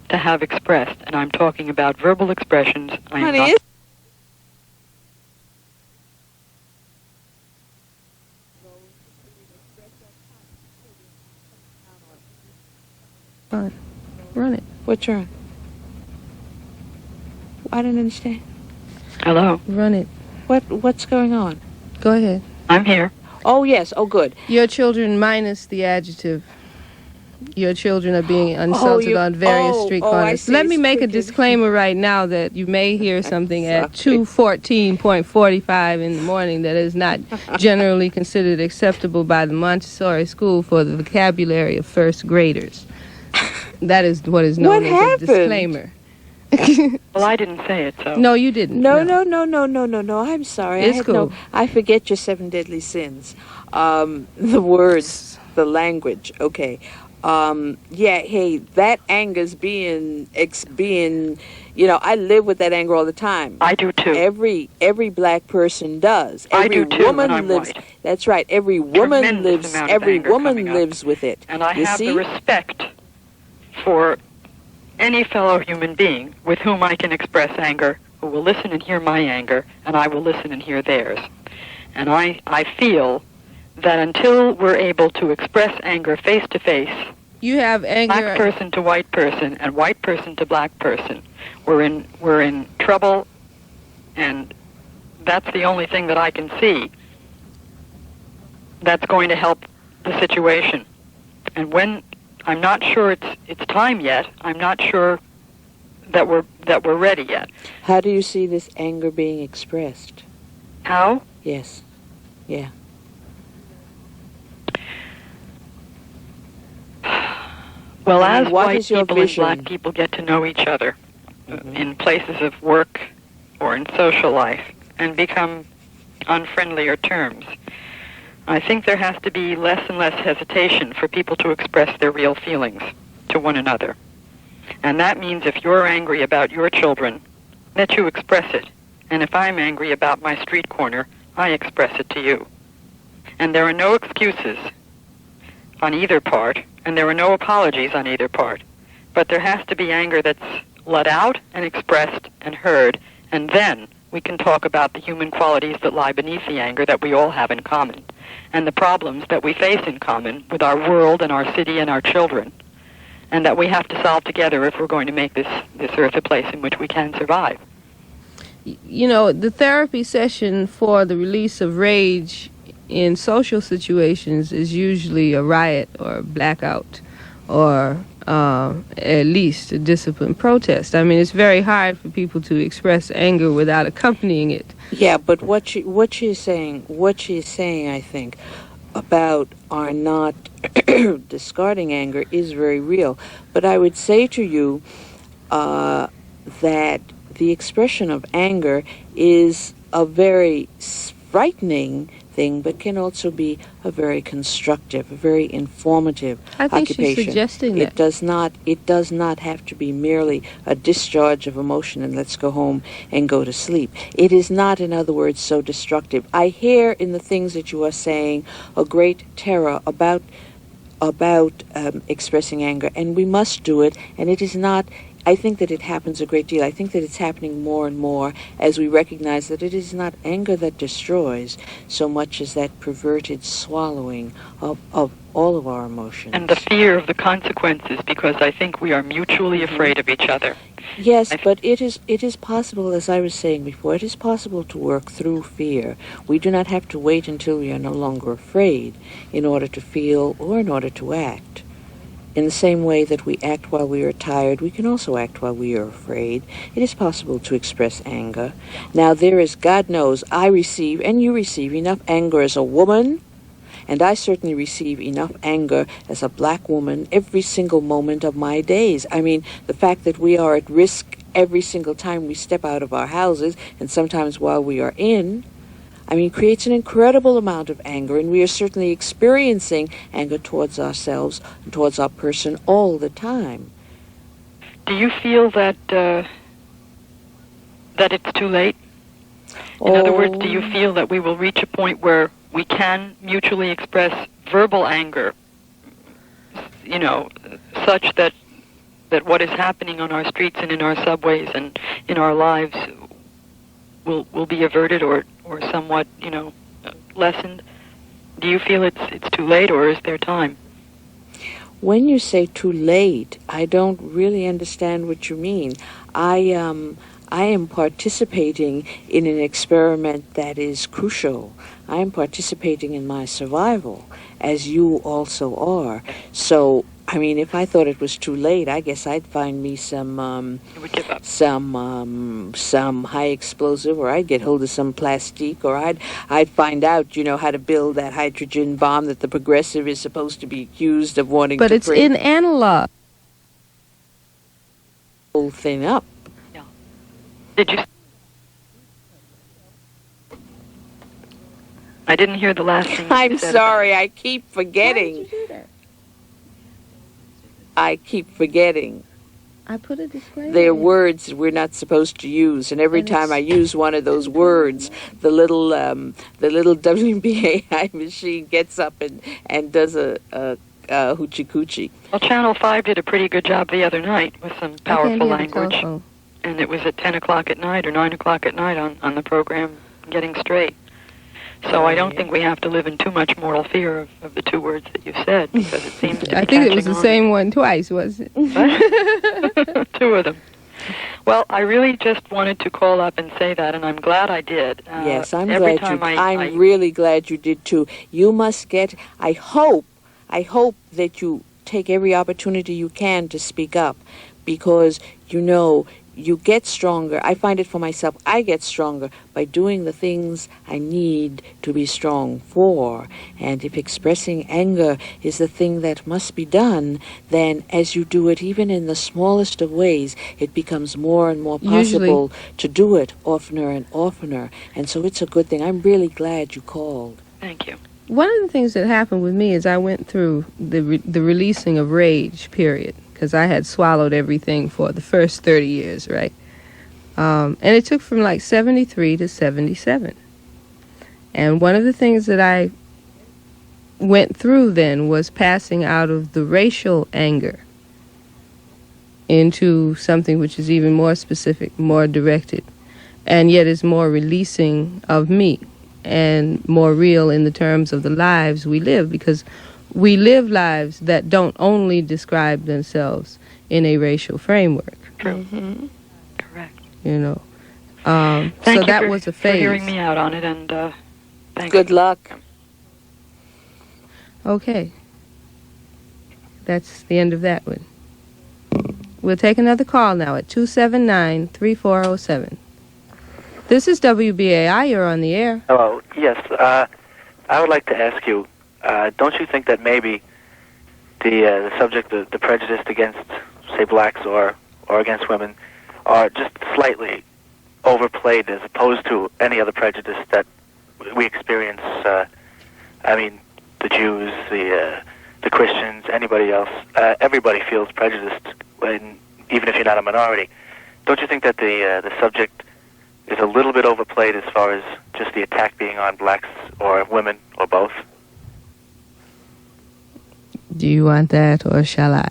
to have expressed. And I'm talking about verbal expressions. Honey, Fine. Run it. What's wrong? I don't understand. Hello? Run it. What's going on? Go ahead. I'm here. Oh, yes. Oh, good. Your children minus the adjective. Your children are being insulted on various street corners. Let me make a disclaimer right now that you may hear something at 2:14.45 in the morning that is not generally considered acceptable by the Montessori school for the vocabulary of first graders. That is what is known as a disclaimer. Well, I didn't say it, so. No, you didn't. No. I'm sorry. It's cool. I forget your 7 deadly sins. The words, the language. Okay. Hey, that anger's being, I live with that anger all the time. I do too. Every black person does. I do too. Woman and I'm lives. white. That's right. Every woman Tremendous lives. amount of Every anger woman coming up. lives with it. And I You have see? the respect for any fellow human being with whom I can express anger, who will listen and hear my anger, and I will listen and hear theirs. And I feel that until we're able to express anger face to face, You have anger. black person to white person and white person to black person, we're in trouble, and that's the only thing that I can see that's going to help the situation. And when I'm not sure it's time yet, I'm not sure that we're ready yet. How do you see this anger being expressed? How? Yes. Yeah. Well, And as what white is your people and vision? black people get to know each other in places of work or in social life and become on friendlier terms, I think there has to be less and less hesitation for people to express their real feelings to one another. And that means if you're angry about your children, that you express it. And if I'm angry about my street corner, I express it to you. And there are no excuses on either part, and there are no apologies on either part. But there has to be anger that's let out and expressed and heard, and then we can talk about the human qualities that lie beneath the anger that we all have in common, and the problems that we face in common with our world and our city and our children, and that we have to solve together if we're going to make this earth a place in which we can survive. You know, the therapy session for the release of rage in social situations is usually a riot or a blackout or at least a disciplined protest. I mean, it's very hard for people to express anger without accompanying it. Yeah, but what she's saying, I think, about our not discarding anger is very real. But I would say to you that the expression of anger is a very frightening thing, but can also be a very constructive, a very informative I think occupation. she's suggesting that. It does not have to be merely a discharge of emotion and let's go home and go to sleep. It is not, in other words, so destructive. I hear in the things that you are saying a great terror about expressing anger, and we must do it, and it is not. I think that it happens a great deal. I think that it's happening more and more as we recognize that it is not anger that destroys so much as that perverted swallowing of all of our emotions. And the fear of the consequences, because I think we are mutually afraid of each other. Yes, but it is possible, as I was saying before, it is possible to work through fear. We do not have to wait until we are no longer afraid in order to feel or in order to act. In the same way that we act while we are tired, we can also act while we are afraid. It is possible to express anger. Now, there is, God knows, I receive, and you receive, enough anger as a woman, and I certainly receive enough anger as a black woman every single moment of my days. I mean, the fact that we are at risk every single time we step out of our houses, and sometimes while we are in, creates an incredible amount of anger, and we are certainly experiencing anger towards ourselves and towards our person all the time. Do you feel that it's too late? In other words, do you feel that we will reach a point where we can mutually express verbal anger, such that what is happening on our streets and in our subways and in our lives will be averted or somewhat, lessened? Do you feel it's too late, or is there time? When you say too late, I don't really understand what you mean. I am participating in an experiment that is crucial. I am participating in my survival, as you also are. So, I mean, if I thought it was too late, I guess I'd find me some high explosive, or I'd get hold of some plastique, or I'd find out, how to build that hydrogen bomb that the progressive is supposed to be accused of wanting to But it's in analog. Whole thing up. Yeah. Did you? I didn't hear the last thing. I'm sorry, I keep forgetting. Why did you do that? I keep forgetting. I put a disclaimer. They're words we're not supposed to use, and every time I use one of those words, the little WBAI machine gets up and does a hoochie coochie. Well, Channel 5 did a pretty good job the other night with some powerful language, and it was at 10 o'clock at night or 9 o'clock at night on the program Getting Straight. So I don't think we have to live in too much moral fear of the two words that you said, because it seems to be I think it was the catching same one twice, wasn't it? Two of them. Well, I really just wanted to call up and say that, and I'm glad I did. Yes, I'm glad you. I'm really glad you did too. You must get. I hope that you take every opportunity you can to speak up, because you get stronger. I find it for myself. I get stronger by doing the things I need to be strong for. And if expressing anger is the thing that must be done, then as you do it, even in the smallest of ways, it becomes more and more possible to do it oftener and oftener. And so it's a good thing. I'm really glad you called. Thank you. One of the things that happened with me is I went through the releasing of rage period, because I had swallowed everything for the first 30 years, right? And it took from like 73 to 77. And one of the things that I went through then was passing out of the racial anger into something which is even more specific, more directed, and yet is more releasing of me and more real in the terms of the lives we live, because we live lives that don't only describe themselves in a racial framework. True. Mm-hmm. Correct. So that was a phase. For hearing me out on it, and thank Good you. luck. Okay. That's the end of that one. We'll take another call now at 279-3407. This is WBAI. You're on the air. Hello. Yes. I would like to ask you, don't you think that maybe the subject, the prejudice against, say, blacks or against women, are just slightly overplayed as opposed to any other prejudice that we experience? I mean, the Jews, the Christians, anybody else. Everybody feels prejudiced, even if you're not a minority. Don't you think that the subject is a little bit overplayed as far as just the attack being on blacks or women or both? Do you want that, or shall I?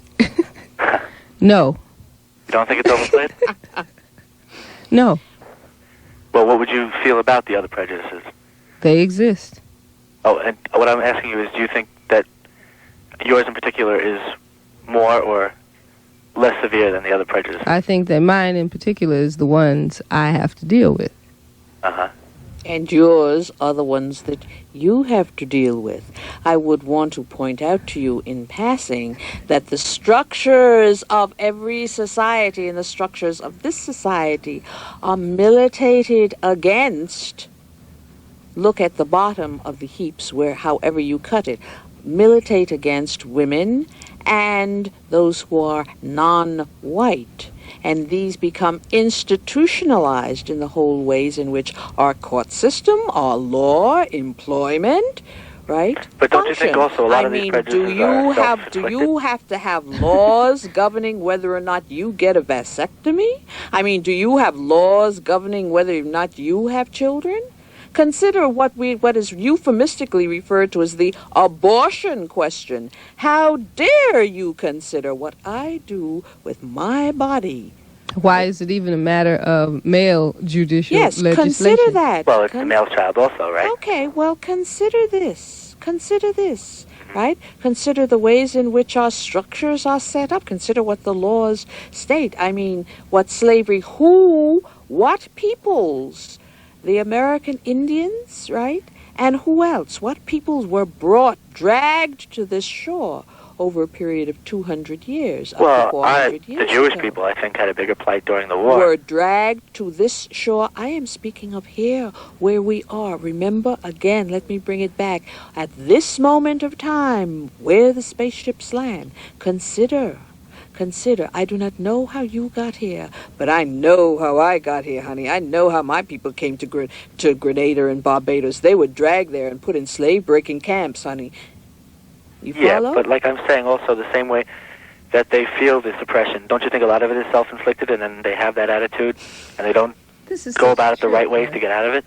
No. You don't think it's overplayed? No. Well, what would you feel about the other prejudices? They exist. Oh, and what I'm asking you is, do you think that yours in particular is more or less severe than the other prejudices? I think that mine in particular is the ones I have to deal with. Uh-huh. And yours are the ones that you have to deal with. I would want to point out to you in passing that the structures of every society and the structures of this society are militated against. Look at the bottom of the heaps, where however you cut it, militate against women and those who are non-white. And these become institutionalized in the whole ways in which our court system, our law, employment, right? But don't you think also a lot of these prejudices are self-inflicted? Do you have to have laws governing whether or not you get a vasectomy? I mean, do you have laws governing whether or not you have children? Consider what is euphemistically referred to as the abortion question. How dare you consider what I do with my body? Why is it even a matter of male judicial legislation? Yes, consider that. Well, it's a male child also, right? Okay, well, consider this. Right? Consider the ways in which our structures are set up. Consider what the laws state. I mean, what slavery, who What peoples? The American Indians, right? And who else? What peoples were dragged to this shore over a period of 200 years, up to 400 years the Jewish ago? people, I think, had a bigger plight during the war. Were dragged to this shore. I am speaking of here, where we are. Remember, again, let me bring it back. At this moment of time, where the spaceships land, consider, I do not know how you got here, but I know how I got here, honey. I know how my people came to Grenada and Barbados. They were dragged there and put in slave-breaking camps, honey. You follow? Yeah, but like I'm saying also, the same way that they feel this oppression, don't you think a lot of it is self-inflicted, and then they have that attitude, and they don't go about it the right ways to get out of it?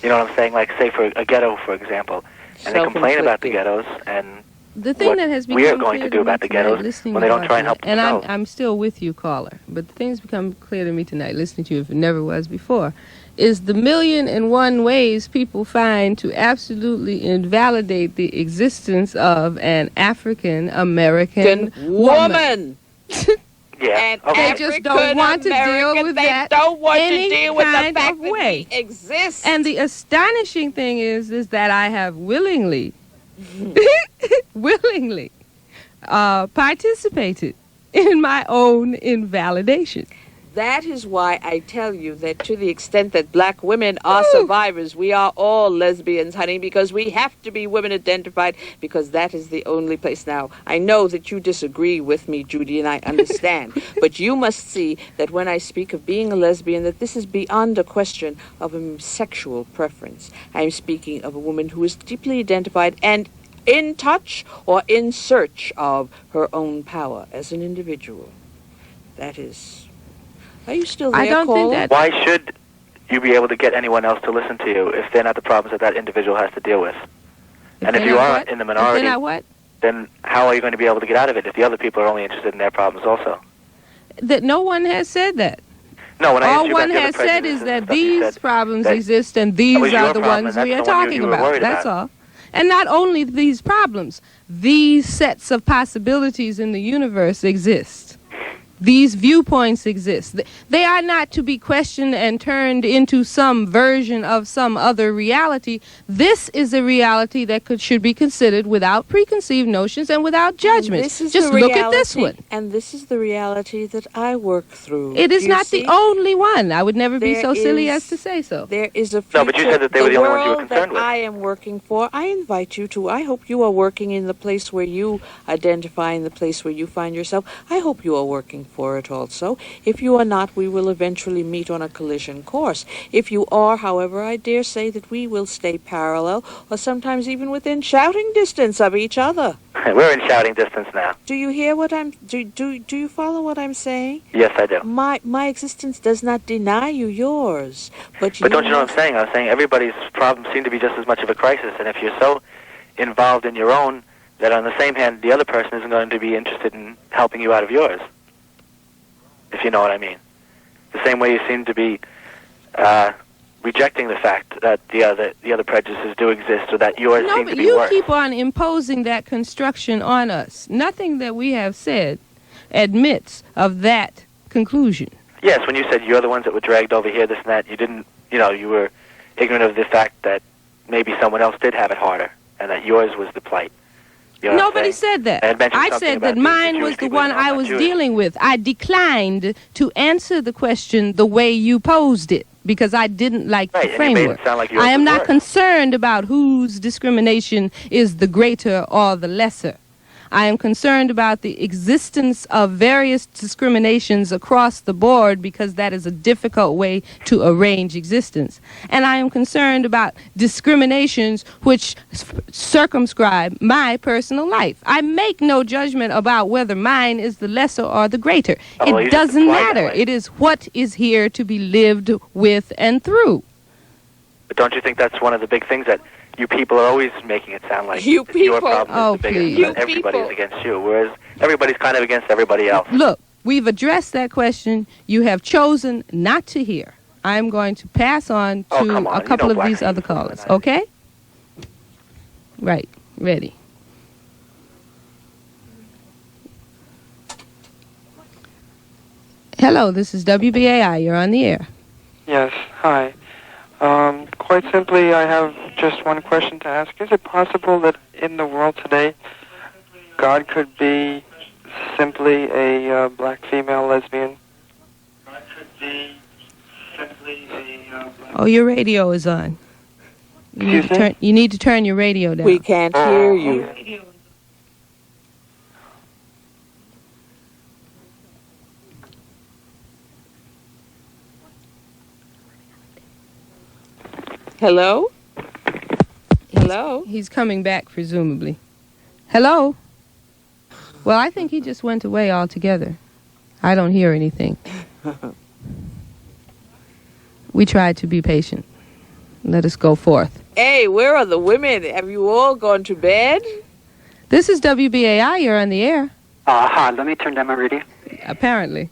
You know what I'm saying? Like, say, for a ghetto, for example, and they complain about the ghettos, and the thing that has become we are going to do about the ghettos when they don't try and help themselves. And I'm still with you, caller, but the thing that's become clear to me tonight, listening to you if it never was before, is the 1,000,001 ways people find to absolutely invalidate the existence of an African American woman. Yeah, They just don't want to deal with that any kind of way. Exists. And the astonishing thing is that I have willingly participated in my own invalidation. That is why I tell you that to the extent that black women are survivors, we are all lesbians, honey, because we have to be women identified, because that is the only place. Now, I know that you disagree with me, Judy, and I understand, but you must see that when I speak of being a lesbian, that this is beyond a question of a sexual preference. I am speaking of a woman who is deeply identified and in touch or in search of her own power as an individual. That is... Are you still there, I don't think that... Why should you be able to get anyone else to listen to you if they're not the problems that individual has to deal with? And if you are in the minority, then how are you going to be able to get out of it if the other people are only interested in their problems also? That no one has said that. No, when I all one has said is that these problems exist and these are the ones we are talking about. That's all. And not only these problems, these sets of possibilities in the universe exist. These viewpoints exist. They are not to be questioned and turned into some version of some other reality. This is a reality that should be considered without preconceived notions and without judgment. Just look at this one. And this is the reality that I work through. It is not the only one. I would never be so silly as to say so. There is a future. No, but you said that they were the only ones you were concerned with. The world that I am working for, I invite you to. I hope you are working in the place where you identify, in the place where you find yourself. I hope you are working for it also. If you are not, we will eventually meet on a collision course. If you are, however, I dare say that we will stay parallel, or sometimes even within shouting distance of each other. We're in shouting distance now. Do you hear what I'm... Do you follow what I'm saying? Yes, I do. My existence does not deny you yours. But don't you know what I'm saying? I'm saying everybody's problems seem to be just as much of a crisis, and if you're so involved in your own, that on the same hand, the other person isn't going to be interested in helping you out of yours. If you know what I mean. The same way you seem to be rejecting the fact that the other prejudices do exist, or that yours seem to be worse. No, but you keep on imposing that construction on us. Nothing that we have said admits of that conclusion. Yes, when you said you're the ones that were dragged over here, this and that, you didn't, you were ignorant of the fact that maybe someone else did have it harder, and that yours was the plight. You know Nobody said that. I said that mine was the one I was dealing with. I declined to answer the question the way you posed it because I didn't like the framework. I am not concerned about whose discrimination is the greater or the lesser. I am concerned about the existence of various discriminations across the board because that is a difficult way to arrange existence. And I am concerned about discriminations which circumscribe my personal life. I make no judgment about whether mine is the lesser or the greater. It doesn't matter. It is what is here to be lived with and through. But don't you think that's one of the big things that you people are always making it sound like your problem is the biggest, that everybody's against you, whereas everybody's kind of against everybody else. Look, we've addressed that question. You have chosen not to hear. I'm going to pass on to a couple of these other callers, okay? Right, ready. Hello, this is WBAI. You're on the air. Yes, hi. Quite simply, I have just one question to ask. Is it possible that in the world today, God could be simply a black female lesbian? God could be simply a Oh, your radio is on. You need to turn your radio down. We can't hear you. Hello? Hello? He's coming back, presumably. Hello? Well, I think he just went away altogether. I don't hear anything. We tried to be patient. Let us go forth. Hey, where are the women? Have you all gone to bed? This is WBAI. You're on the air. Hi, let me turn down my radio. Apparently.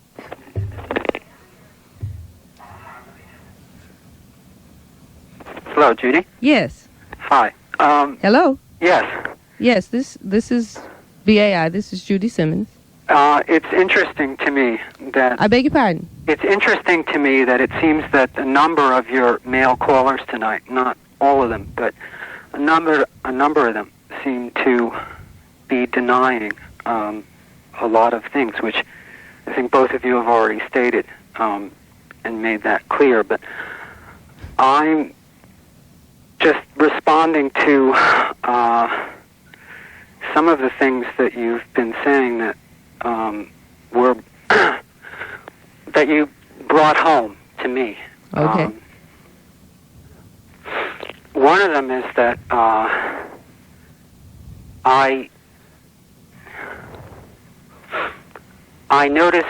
Hello, Judy? Yes. Hi. Hello? Yes. Yes, this is BAI. This is Judy Simmons. It's interesting to me that... I beg your pardon? It's interesting to me that it seems that a number of your male callers tonight, not all of them, but a number of them seem to be denying a lot of things, which I think both of you have already stated and made that clear. But I'm just responding to some of the things that you've been saying that were that you brought home to me. Okay. One of them is that I notice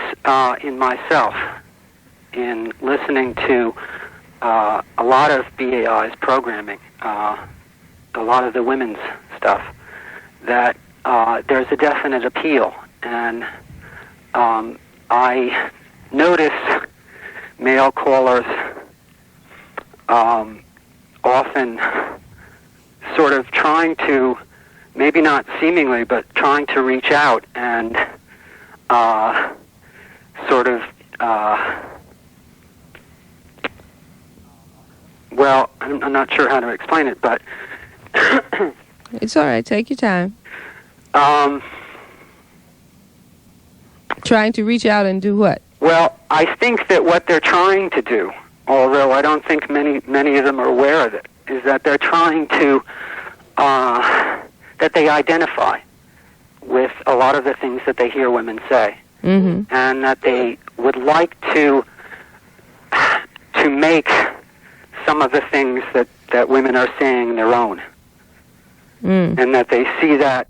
in myself, in listening to a lot of BAI's programming, a lot of the women's stuff, that there's a definite appeal. And I notice male callers often sort of trying to, maybe not seemingly, but trying to reach out and sort of, well, I'm not sure how to explain it, but... It's all right. Take your time. Trying to reach out and do what? Well, I think that what they're trying to do, although I don't think many of them are aware of it, is that they're trying to, that they identify with a lot of the things that they hear women say. Mm-hmm. And that they would like to make some of the things that women are saying their own. Mm. And that they see that